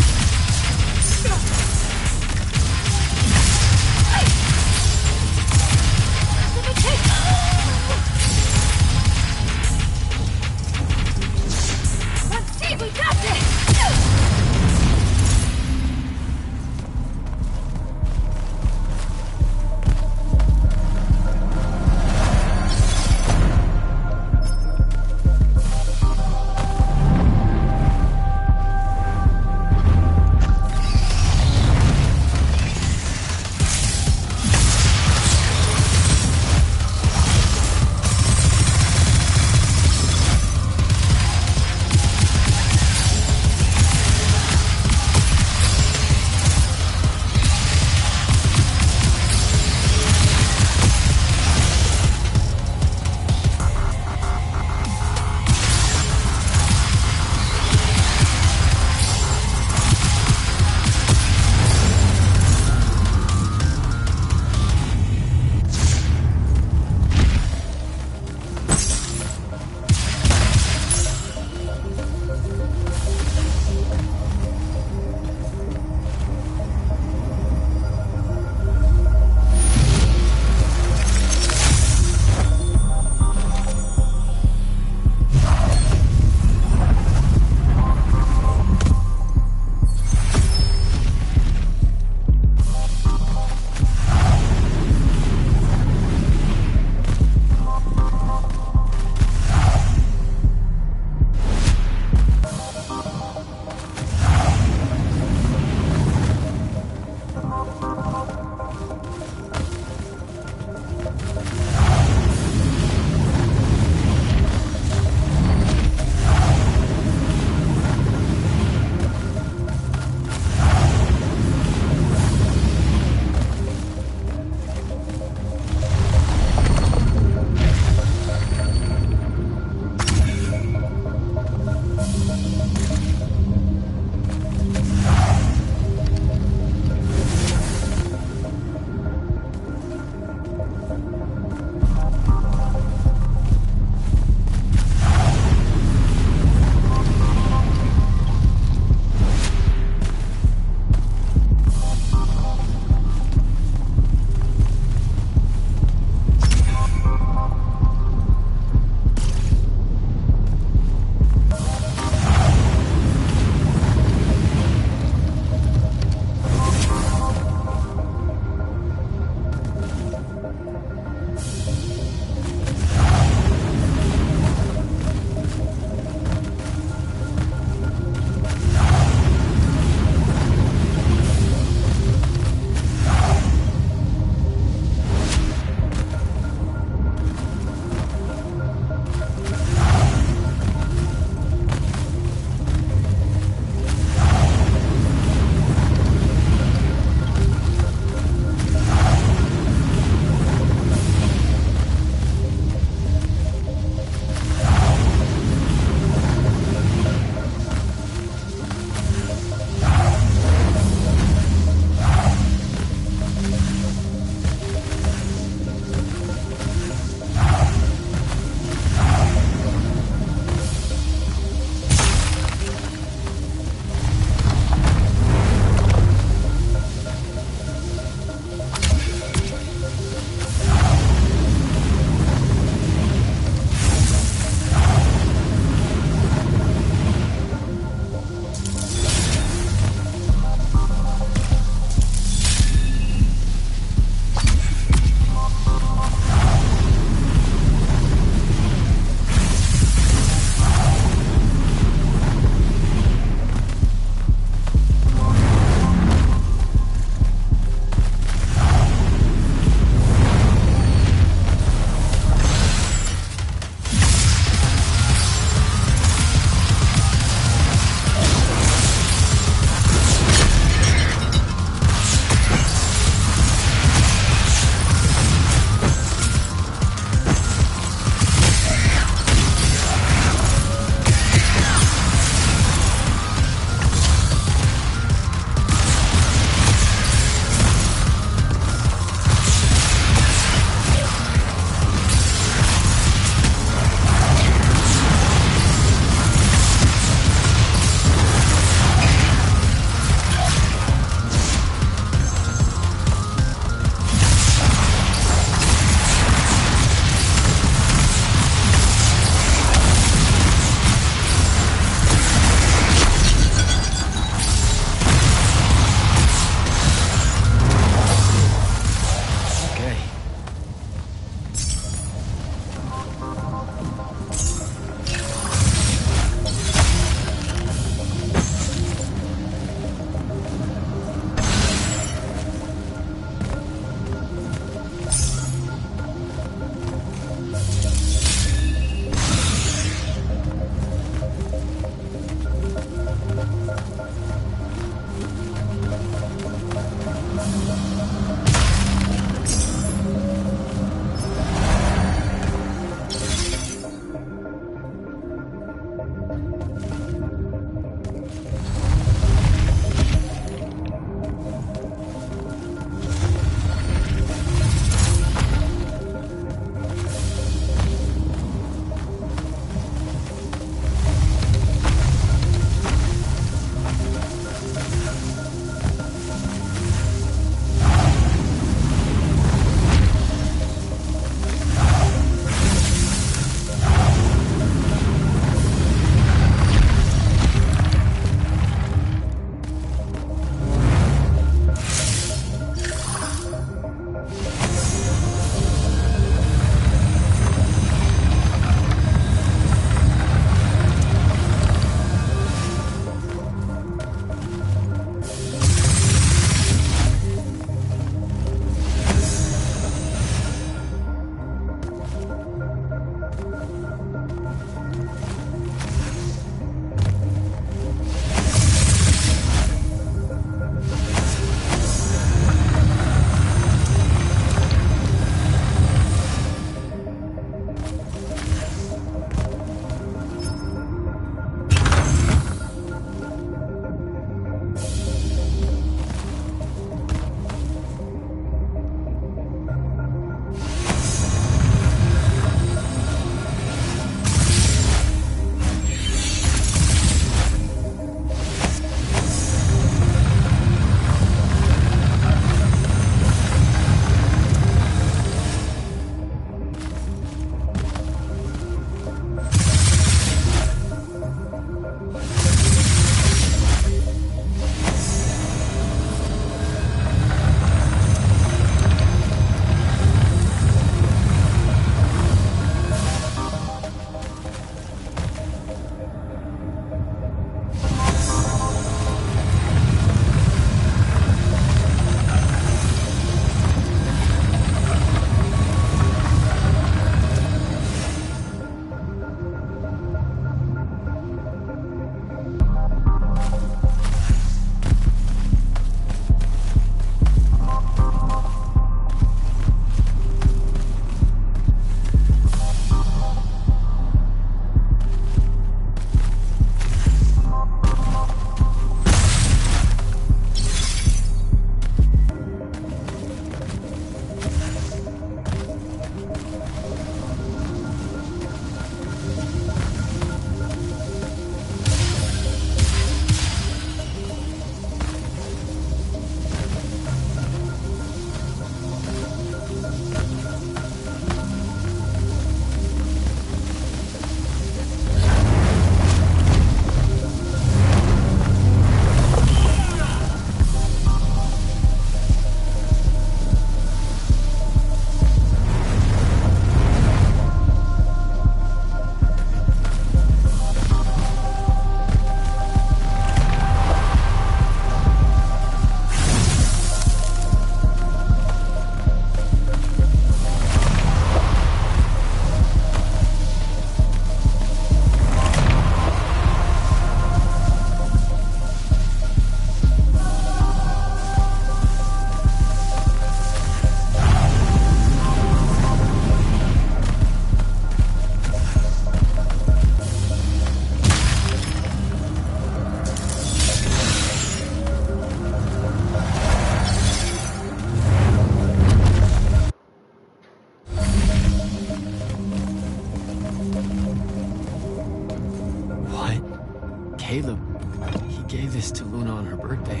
Luna on her birthday.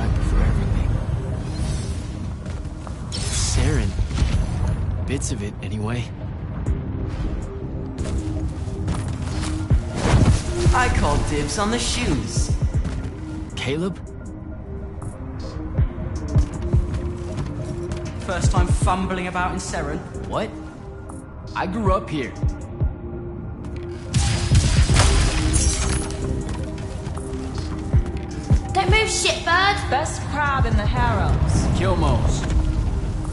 I prefer everything. Saren. Bits of it, anyway. I call dibs on the shoes. Caleb? First time fumbling about in Seren. What? I grew up here. Don't move, shitbird! Best crab in the Harrows. Kilmos.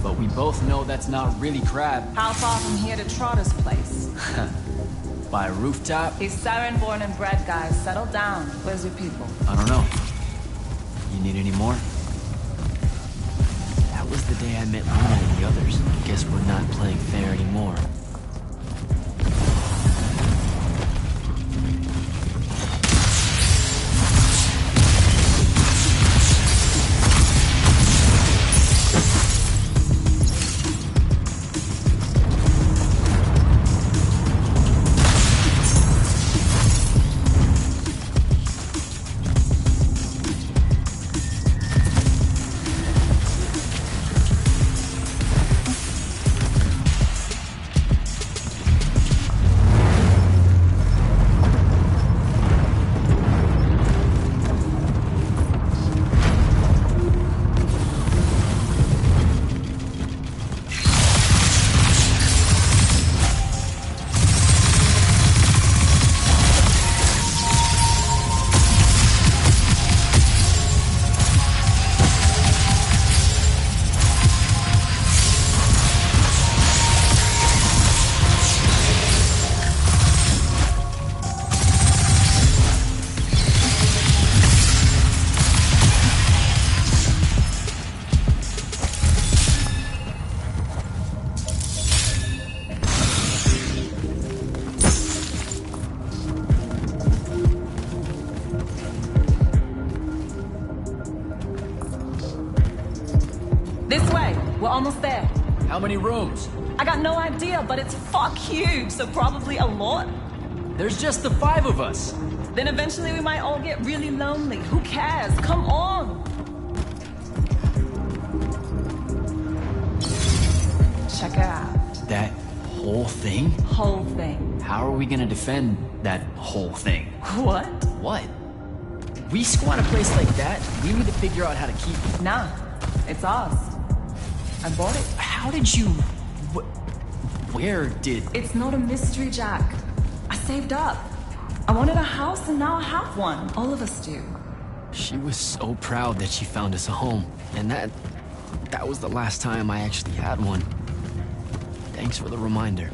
But we both know that's not really crab. How far from here to Trotter's place? By a rooftop? He's Siren born and bred, guys. Settle down. Where's your people? I don't know. You need any more? That was the day I met Luna and the others. Guess we're not playing fair anymore. Almost there. How many rooms? I got no idea, but it's fuck huge, so probably a lot. There's just the 5 of us. Then eventually we might all get really lonely. Who cares? Come on! Check it out. That whole thing? Whole thing. How are we gonna defend that whole thing? What? What? We squat a place like that, we need to figure out how to keep it. Nah, it's ours. I bought it. How did you... Where did... It's not a mystery, Jack. I saved up. I wanted a house and now I have one. All of us do. She was so proud that she found us a home. And that was the last time I actually had one. Thanks for the reminder.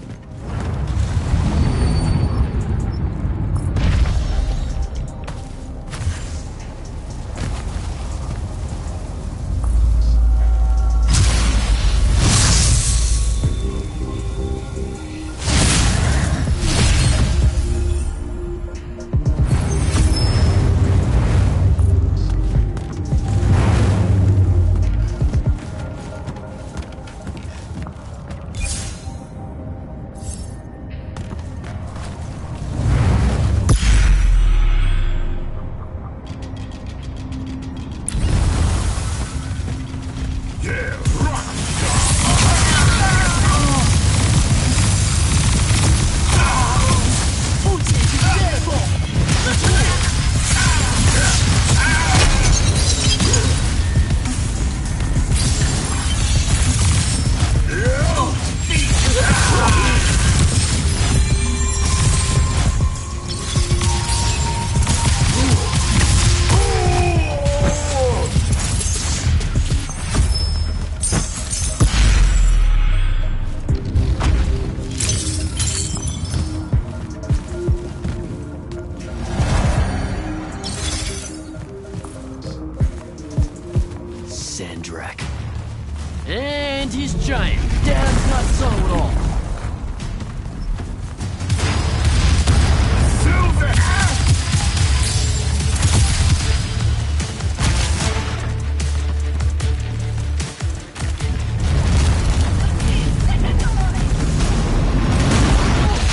And he's giant. Dad's not subtle at all.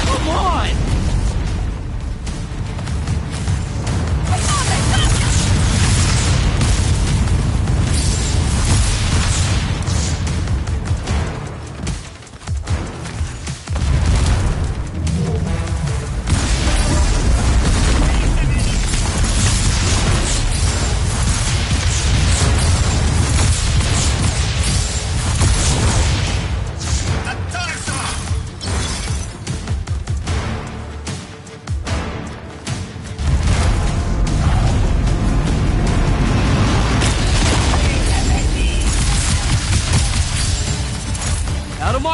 Come on!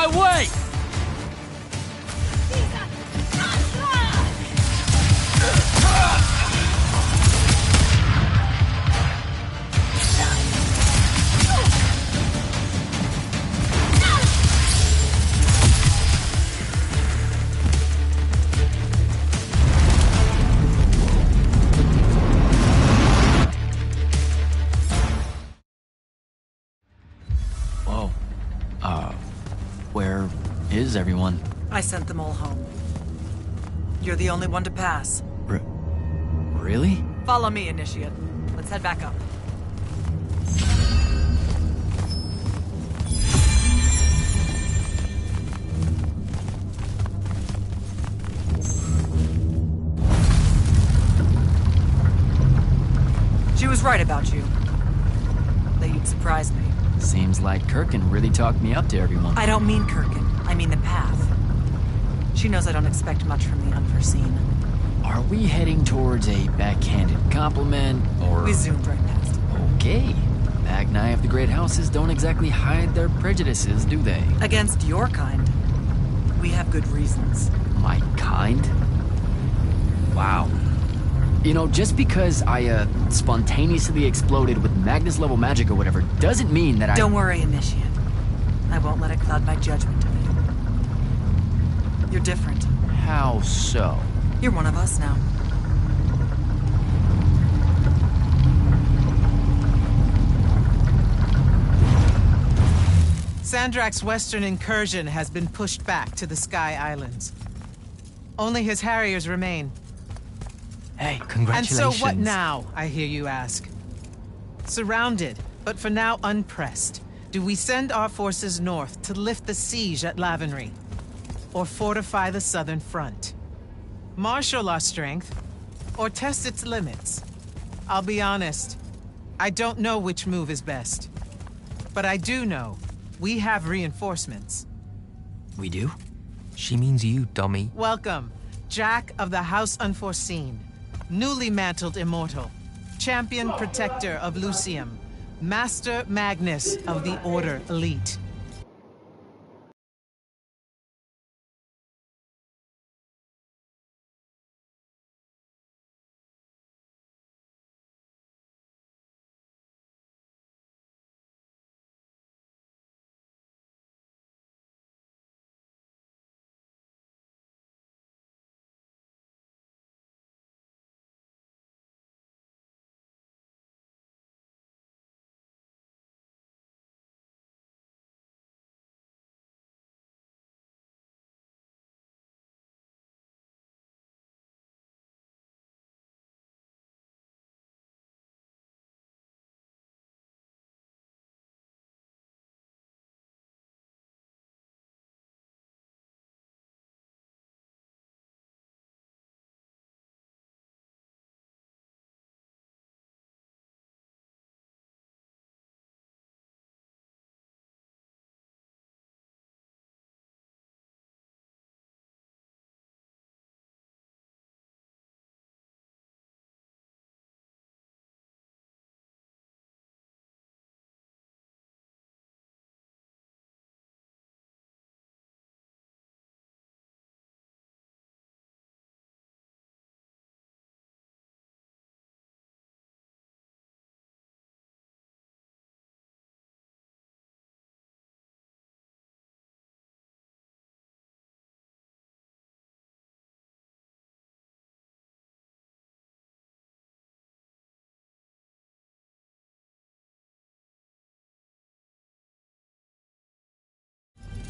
my way! Whoa. Where is everyone? I sent them all home. You're the only one to pass. Really? Follow me, Initiate. Let's head back up. She was right about you. That you'd surprise me. Seems like Kirkin really talked me up to everyone. I don't mean Kirkin. I mean the path. She knows I don't expect much from the unforeseen. Are we heading towards a backhanded compliment, or... We zoomed right past it. Okay. Magni of the Great Houses don't exactly hide their prejudices, do they? Against your kind. We have good reasons. My kind? Wow. You know, just because I, spontaneously exploded with Magnus-level magic or whatever, doesn't mean that I... Don't worry, Initiate. I won't let it cloud my judgment of you. You're different. How so? You're one of us now. Sandrak's western incursion has been pushed back to the Sky Islands. Only his Harriers remain. Hey, congratulations. And so what now, I hear you ask? Surrounded, but for now unpressed, do we send our forces north to lift the siege at Lavenry? Or fortify the southern front? Marshal our strength, or test its limits? I'll be honest, I don't know which move is best. But I do know we have reinforcements. We do? She means you, dummy. Welcome, Jack of the House Unforeseen. Newly mantled immortal, champion protector of Lucium, Master Magnus of the Order Elite.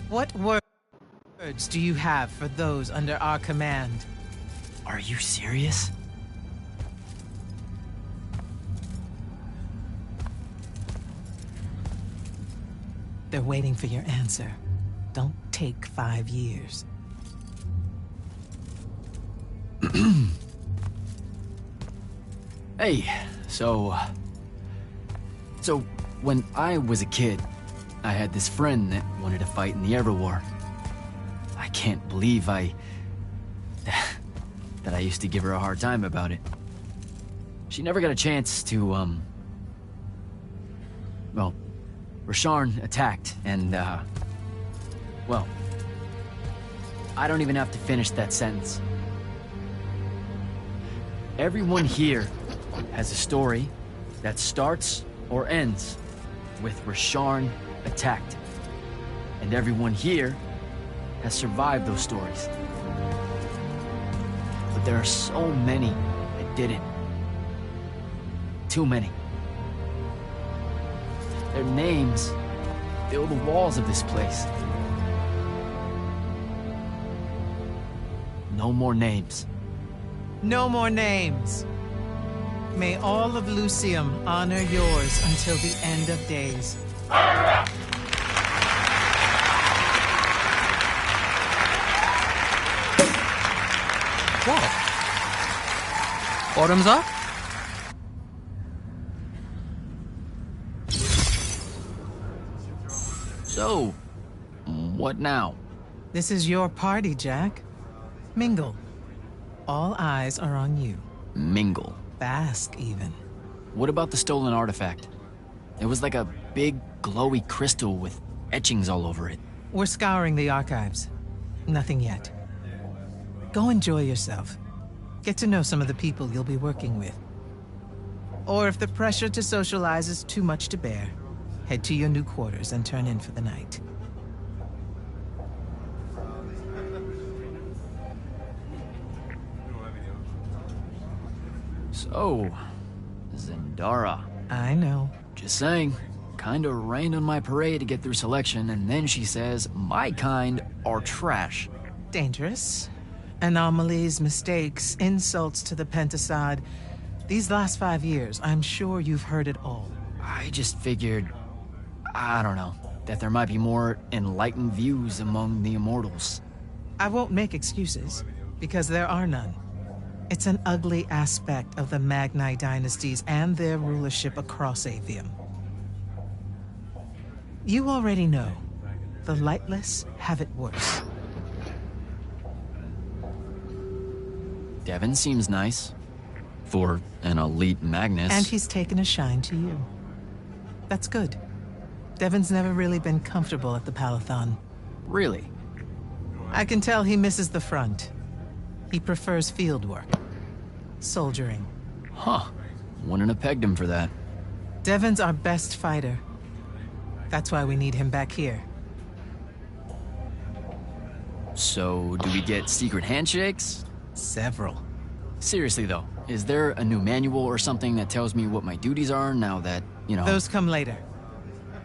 What words do you have for those under our command? Are you serious? They're waiting for your answer. Don't take 5 years. Hey, so when I was a kid, I had this friend that wanted to fight in the Everwar. I can't believe that I used to give her a hard time about it. She never got a chance to, well, Rasharn attacked, and, Well, I don't even have to finish that sentence. Everyone here has a story that starts or ends with Rasharn attacked. And everyone here has survived those stories. But there are so many that didn't. Too many. Their names fill the walls of this place. No more names. No more names. May all of Lucium honor yours until the end of days. What? Bottoms up? So, what now? This is your party, Jack. Mingle. All eyes are on you. Mingle. Bask, even. What about the stolen artifact? It was like a big, glowy crystal with etchings all over it. We're scouring the archives. Nothing yet. Go enjoy yourself. Get to know some of the people you'll be working with. Or if the pressure to socialize is too much to bear, head to your new quarters and turn in for the night. So, Zendara. I know. Just saying. Kinda rained on my parade to get through selection, and then she says my kind are trash. Dangerous. Anomalies, mistakes, insults to the Pentasod. These last 5 years, I'm sure you've heard it all. I just figured, I don't know, that there might be more enlightened views among the immortals. I won't make excuses, because there are none. It's an ugly aspect of the Magni dynasties and their rulership across Aveum. You already know, the lightless have it worse. Devin seems nice. For an elite Magnus. And he's taken a shine to you. That's good. Devin's never really been comfortable at the Palathon. Really? I can tell he misses the front. He prefers field work. Soldiering. Huh. Wouldn't have pegged him for that. Devin's our best fighter. That's why we need him back here. So, do we get secret handshakes? Several. Seriously though, is there a new manual or something that tells me what my duties are now that, you know... Those come later.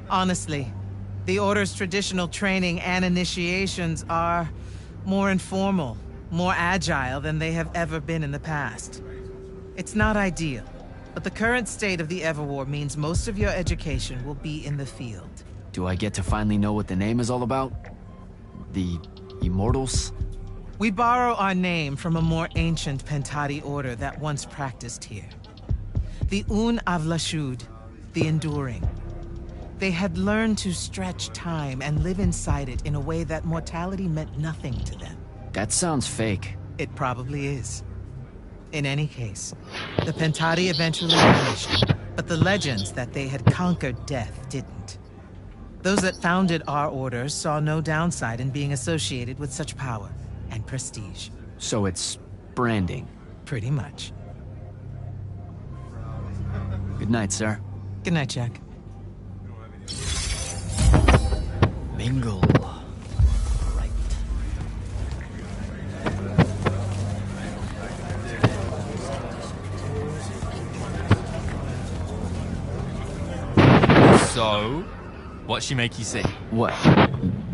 Honestly, the Order's traditional training and initiations are more informal, more agile than they have ever been in the past. It's not ideal, but the current state of the Everwar means most of your education will be in the field. Do I get to finally know what the name is all about? The Immortals? We borrow our name from a more ancient Pentati order that once practiced here. The Un Avlashud, the Enduring. They had learned to stretch time and live inside it in a way that mortality meant nothing to them. That sounds fake. It probably is. In any case, the Pentati eventually vanished, but the legends that they had conquered death didn't. Those that founded our order saw no downside in being associated with such power and prestige. So it's branding? Pretty much. Good night, sir. Good night, Jack. Mingle. Right. So, what'd she make you see? What?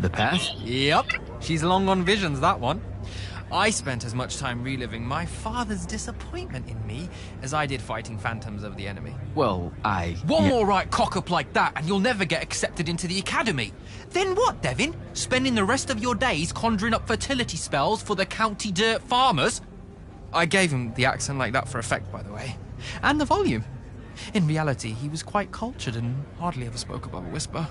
The path? Yep. She's long on visions, that one. I spent as much time reliving my father's disappointment in me as I did fighting phantoms of the enemy. Well, One more right cock-up like that and you'll never get accepted into the academy. Then what, Devin? Spending the rest of your days conjuring up fertility spells for the county dirt farmers? I gave him the accent like that for effect, by the way. And the volume. In reality, he was quite cultured and hardly ever spoke above a whisper.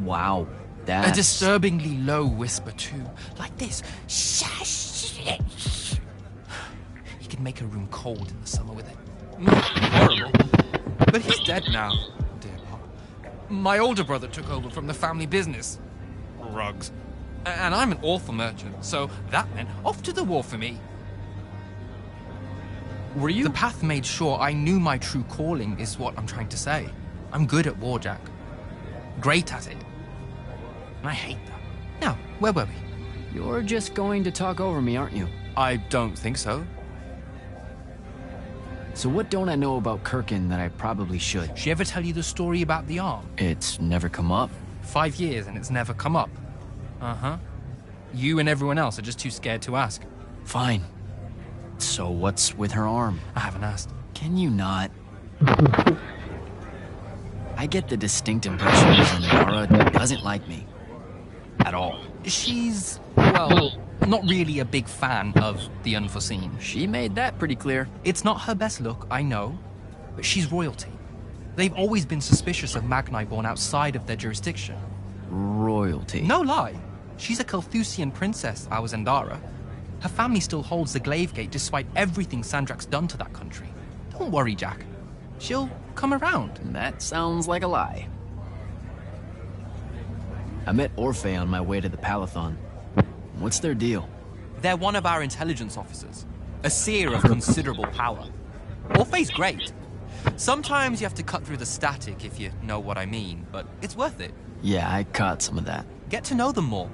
Wow. A disturbingly low whisper, too. Like this. He could make a room cold in the summer with it. Horrible. But he's dead now, dear Pop. My older brother took over from the family business. Rugs. And I'm an awful merchant, so that meant off to the war for me. Were you? The path made sure I knew my true calling, is what I'm trying to say. I'm good at war, Jack. Great at it. And I hate that. Now, where were we? You're just going to talk over me, aren't you? I don't think so. So what don't I know about Kirkin that I probably should? She ever tell you the story about the arm? It's never come up. 5 years and it's never come up. Uh-huh. You and everyone else are just too scared to ask. Fine. So what's with her arm? I haven't asked. Can you not? I get the distinct impression that Zendara doesn't like me. At all. She's, well, not really a big fan of the unforeseen. She made that pretty clear. It's not her best look, I know, but she's royalty. They've always been suspicious of Magni born outside of their jurisdiction. Royalty? No lie. She's a Carthusian princess, our Zendara. Her family still holds the Glaive Gate despite everything Sandrak's done to that country. Don't worry, Jack. She'll come around. That sounds like a lie. I met Orphe on my way to the Palathon. What's their deal? They're one of our intelligence officers. A seer of considerable power. Orphe's great. Sometimes you have to cut through the static, if you know what I mean, but it's worth it. Yeah, I caught some of that. Get to know them more.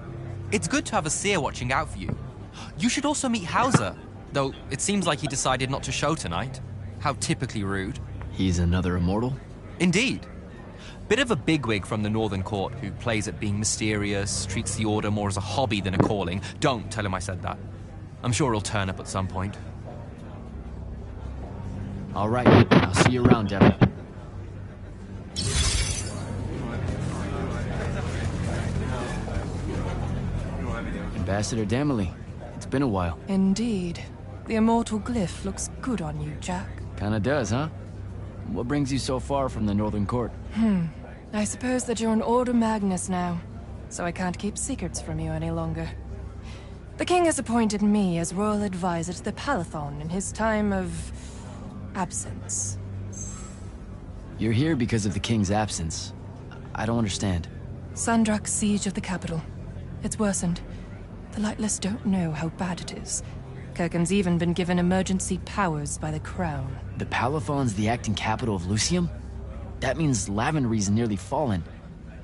It's good to have a seer watching out for you. You should also meet Hauser, though it seems like he decided not to show tonight. How typically rude. He's another immortal? Indeed. Bit of a bigwig from the Northern Court who plays at being mysterious, treats the Order more as a hobby than a calling. Don't tell him I said that. I'm sure he'll turn up at some point. All right, I'll see you around, Devil. Ambassador Damley, it's been a while. Indeed. The immortal glyph looks good on you, Jack. Kinda does, huh? What brings you so far from the Northern Court? I suppose that you're an Order Magnus now, so I can't keep secrets from you any longer. The king has appointed me as royal advisor to the Palathon in his time of absence. You're here because of the king's absence. I don't understand. Sandrak's siege of the capital. It's worsened. The Lightless don't know how bad it is. Kirkin's even been given emergency powers by the crown. The Palathon's the acting capital of Lucium? That means Lavendry's nearly fallen.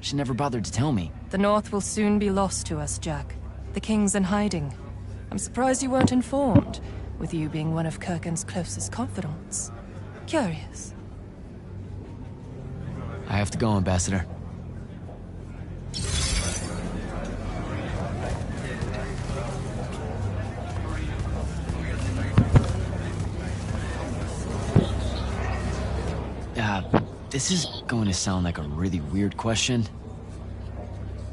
She never bothered to tell me. The North will soon be lost to us, Jack. The king's in hiding. I'm surprised you weren't informed, with you being one of Kirkin's closest confidants. Curious. I have to go, Ambassador. This is going to sound like a really weird question.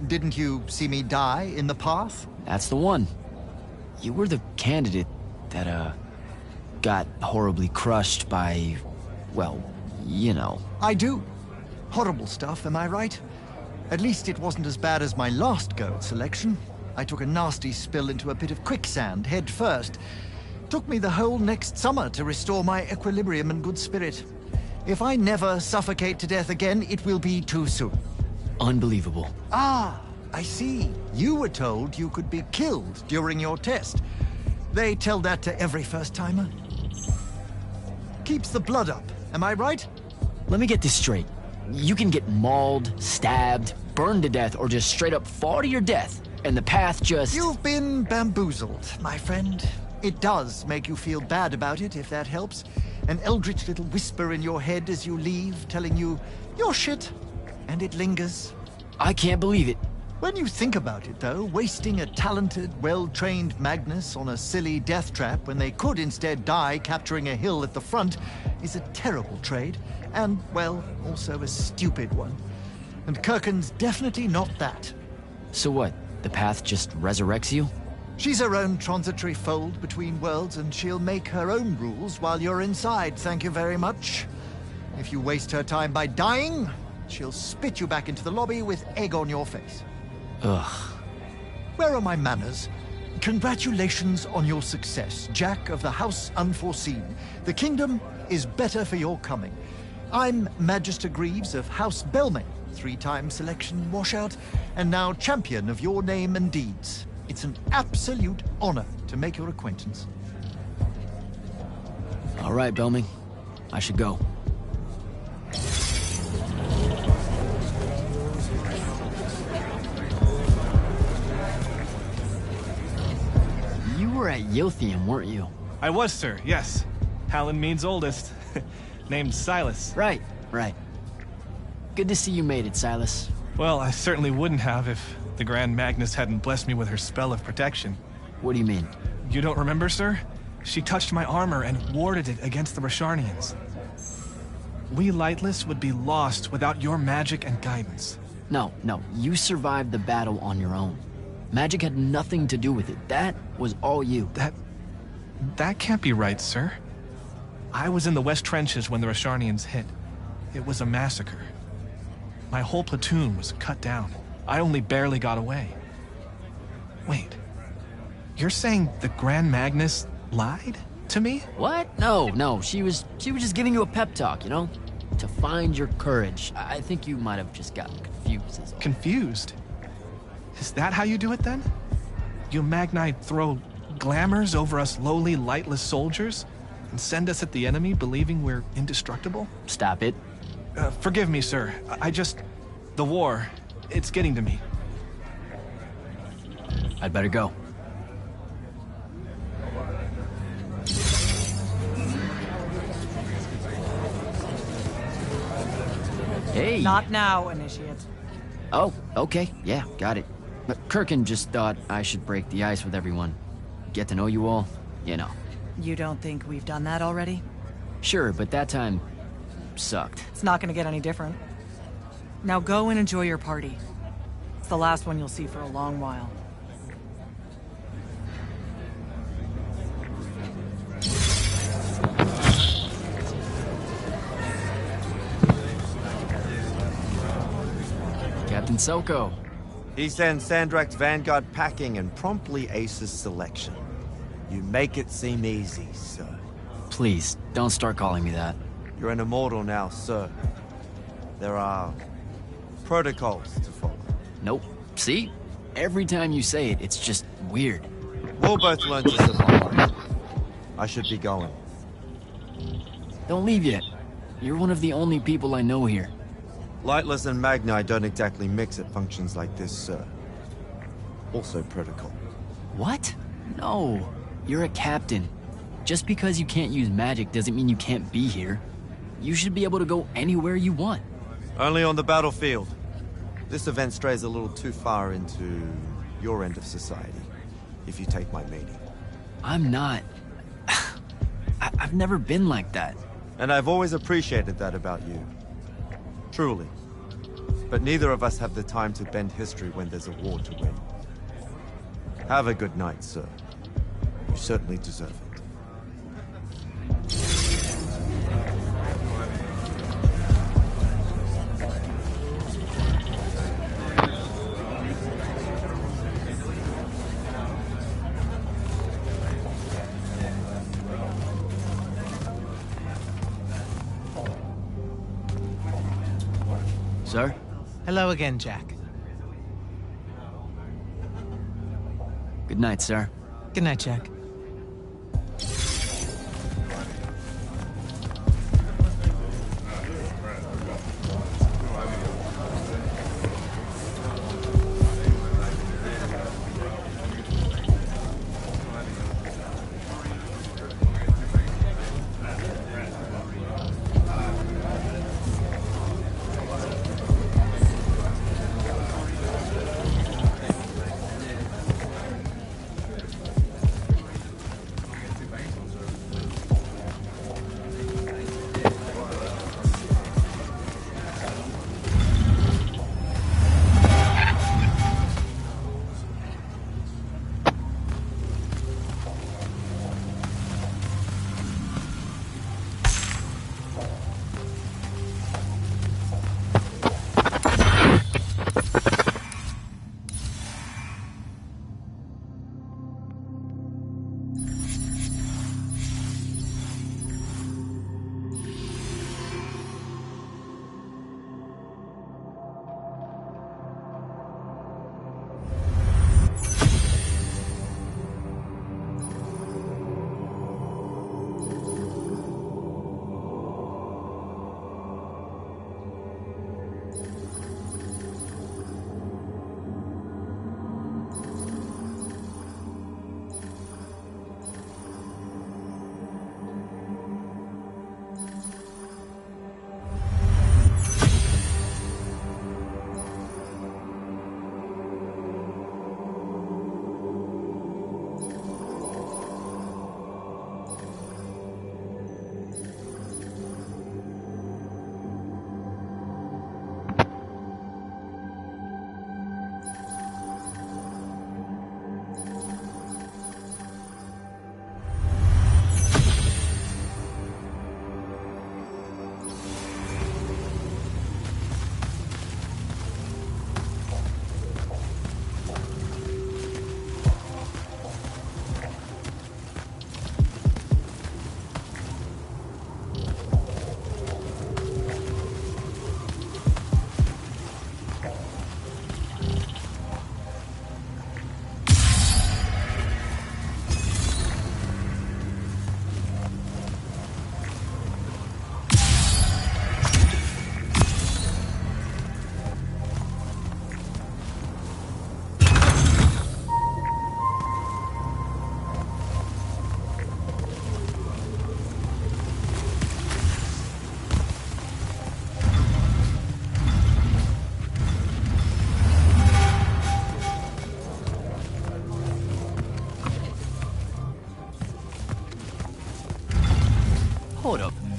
Didn't you see me die in the path? That's the one. You were the candidate that, got horribly crushed by, well, you know. I do. Horrible stuff, am I right? At least it wasn't as bad as my last go at selection. I took a nasty spill into a pit of quicksand head first. Took me the whole next summer to restore my equilibrium and good spirit. If I never suffocate to death again, it will be too soon. Unbelievable. Ah, I see. You were told you could be killed during your test. They tell that to every first-timer. Keeps the blood up, am I right? Let me get this straight. You can get mauled, stabbed, burned to death, or just straight up fall to your death, and the path just... You've been bamboozled, my friend. It does make you feel bad about it, if that helps. An eldritch little whisper in your head as you leave, telling you, you're shit, and it lingers. I can't believe it. When you think about it, though, wasting a talented, well-trained Magnus on a silly death trap when they could instead die capturing a hill at the front is a terrible trade, and, well, also a stupid one. And Kirkin's definitely not that. So what, the path just resurrects you? She's her own transitory fold between worlds, and she'll make her own rules while you're inside, thank you very much. If you waste her time by dying, she'll spit you back into the lobby with egg on your face. Ugh. Where are my manners? Congratulations on your success, Jack of the House Unforeseen. The kingdom is better for your coming. I'm Magister Greaves of House Belmain, 3-time selection washout, and now champion of your name and deeds. It's an absolute honor to make your acquaintance. All right, Belming. I should go. You were at Aveum, weren't you? I was, sir, yes. Hallen means oldest. Named Silas. Right. Good to see you made it, Silas. Well, I certainly wouldn't have if the Grand Magnus hadn't blessed me with her spell of protection. What do you mean? You don't remember, sir? She touched my armor and warded it against the Rasharnians. We Lightless would be lost without your magic and guidance. No, you survived the battle on your own. Magic had nothing to do with it. That was all you. That can't be right, sir. I was in the West Trenches when the Rasharnians hit. It was a massacre. My whole platoon was cut down. I only barely got away. Wait. You're saying the Grand Magnus lied to me? What? No. She was just giving you a pep talk, you know? To find your courage. I think you might have just gotten confused is all. Confused? Is that how you do it then? You Magni throw glamours over us lowly, lightless soldiers and send us at the enemy believing we're indestructible? Stop it. Forgive me, sir. The war, it's getting to me. I'd better go. Hey! Not now, Initiate. Oh, okay. Yeah, got it. But Kirkin just thought I should break the ice with everyone. Get to know you all, you know. You don't think we've done that already? Sure, but that time sucked. It's not gonna get any different. Now go and enjoy your party. It's the last one you'll see for a long while. Captain Soko. He sends Sandrak's vanguard packing and promptly aces selection. You make it seem easy, sir. Please, don't start calling me that. You're an immortal now, sir. There are protocols to follow. Nope. See? Every time you say it, it's just weird. We'll both learn to survive. I should be going. Don't leave yet. You're one of the only people I know here. Lightless and Magni don't exactly mix at functions like this, sir. Also protocol. What? No. You're a captain. Just because you can't use magic doesn't mean you can't be here. You should be able to go anywhere you want. Only on the battlefield. This event strays a little too far into your end of society, if you take my meaning. I'm not. I've never been like that. And I've always appreciated that about you. Truly. But neither of us have the time to bend history when there's a war to win. Have a good night, sir. You certainly deserve it. Sir? Hello again, Jack. Good night, sir. Good night, Jack.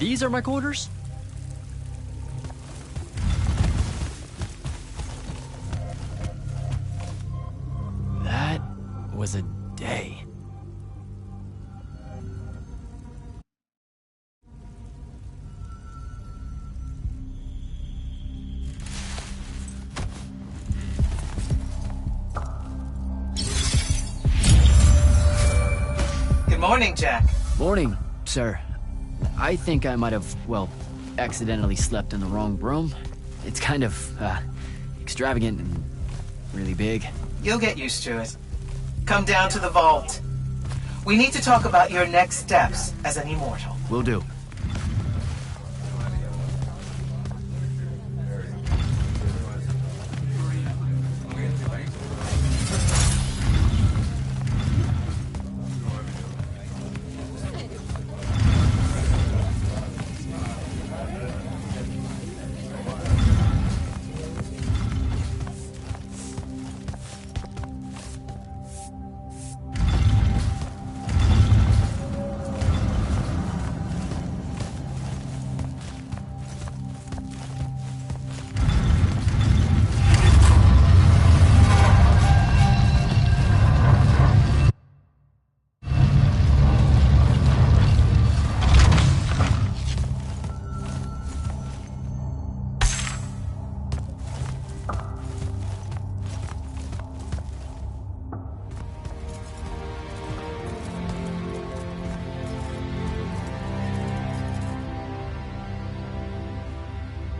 These are my quarters? That was a day. Good morning, Jack. Morning, sir. I think I might have, well, accidentally slept in the wrong room. It's kind of, extravagant and really big. You'll get used to it. Come down to the vault. We need to talk about your next steps as an immortal. Will do.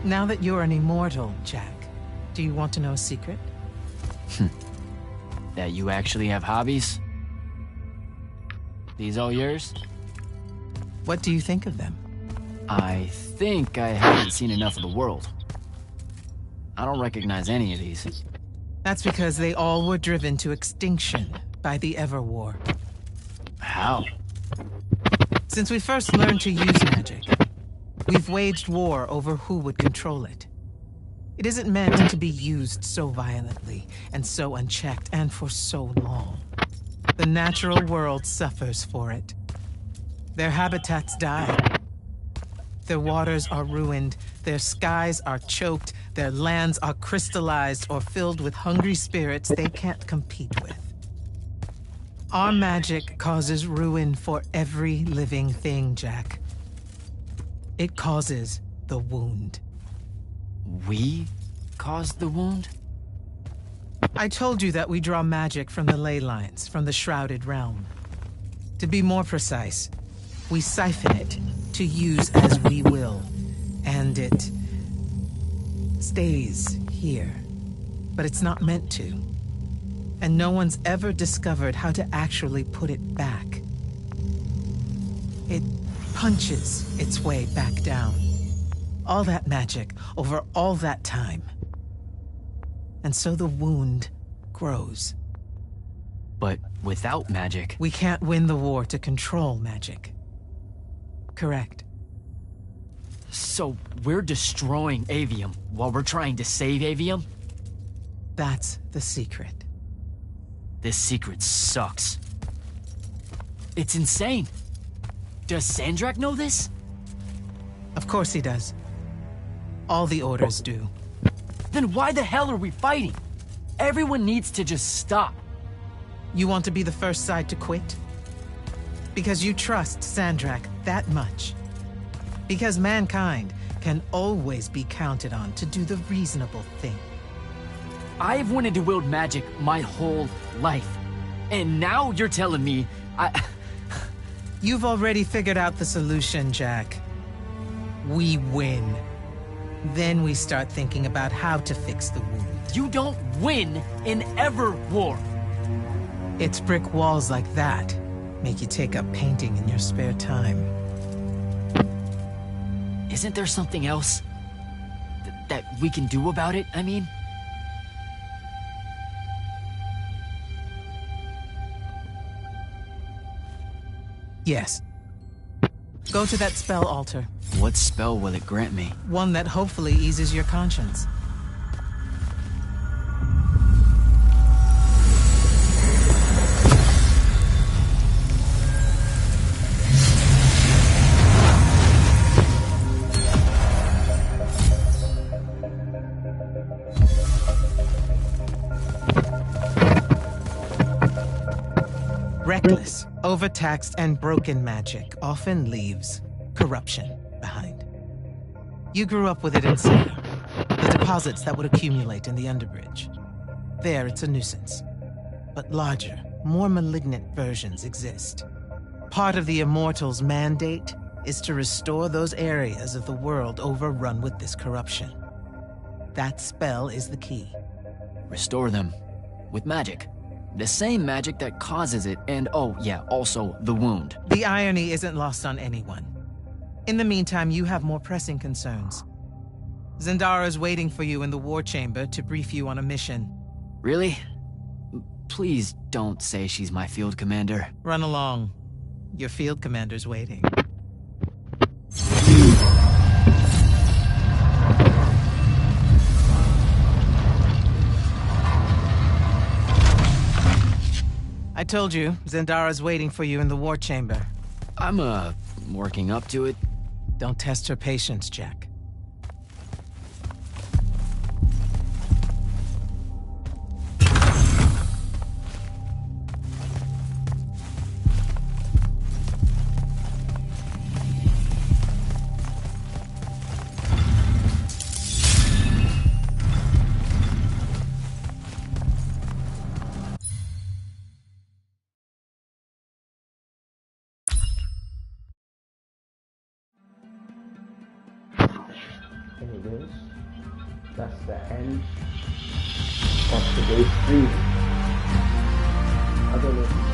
Now that you're an immortal, Jack, do you want to know a secret? That you actually have hobbies? These all yours? What do you think of them? I think I haven't seen enough of the world. I don't recognize any of these. That's because they all were driven to extinction by the Everwar. How? Since we first learned to use magic, we've waged war over who would control it. It isn't meant to be used so violently and so unchecked and for so long. The natural world suffers for it. Their habitats die. Their waters are ruined, their skies are choked, their lands are crystallized or filled with hungry spirits they can't compete with. Our magic causes ruin for every living thing, Jack. It causes the wound. We caused the wound? I told you that we draw magic from the ley lines, from the Shrouded Realm. To be more precise, we siphon it to use as we will, and it stays here. But it's not meant to. And no one's ever discovered how to actually put it back. It punches its way back down. All that magic over all that time. And so the wound grows. But without magic... We can't win the war to control magic. Correct. So we're destroying Aveum while we're trying to save Aveum? That's the secret. This secret sucks. It's insane. Does Sandrak know this? Of course he does. All the orders do. Then why the hell are we fighting? Everyone needs to just stop. You want to be the first side to quit? Because you trust Sandrak that much. Because mankind can always be counted on to do the reasonable thing. I've wanted to wield magic my whole life. And now you're telling me You've already figured out the solution, Jack. We win. Then we start thinking about how to fix the wound. You don't win in Everwar. It's brick walls like that make you take up painting in your spare time. Isn't there something else that we can do about it, I mean? Yes. Go to that spell altar. What spell will it grant me? One that hopefully eases your conscience. Reckless, overtaxed, and broken magic often leaves corruption behind. You grew up with it in City, the deposits that would accumulate in the underbridge. There, it's a nuisance. But larger, more malignant versions exist. Part of the Immortal's mandate is to restore those areas of the world overrun with this corruption. That spell is the key. Restore them. With magic. The same magic that causes it, and oh yeah, also the wound. The irony isn't lost on anyone. In the meantime, you have more pressing concerns. Zendara's waiting for you in the war chamber to brief you on a mission. Really? Please don't say she's my field commander. Run along. Your field commander's waiting. I told you, Zendara's waiting for you in the war chamber. I'm, working up to it. Don't test her patience, Jack. Anyways, that's the end of today's stream. I don't know if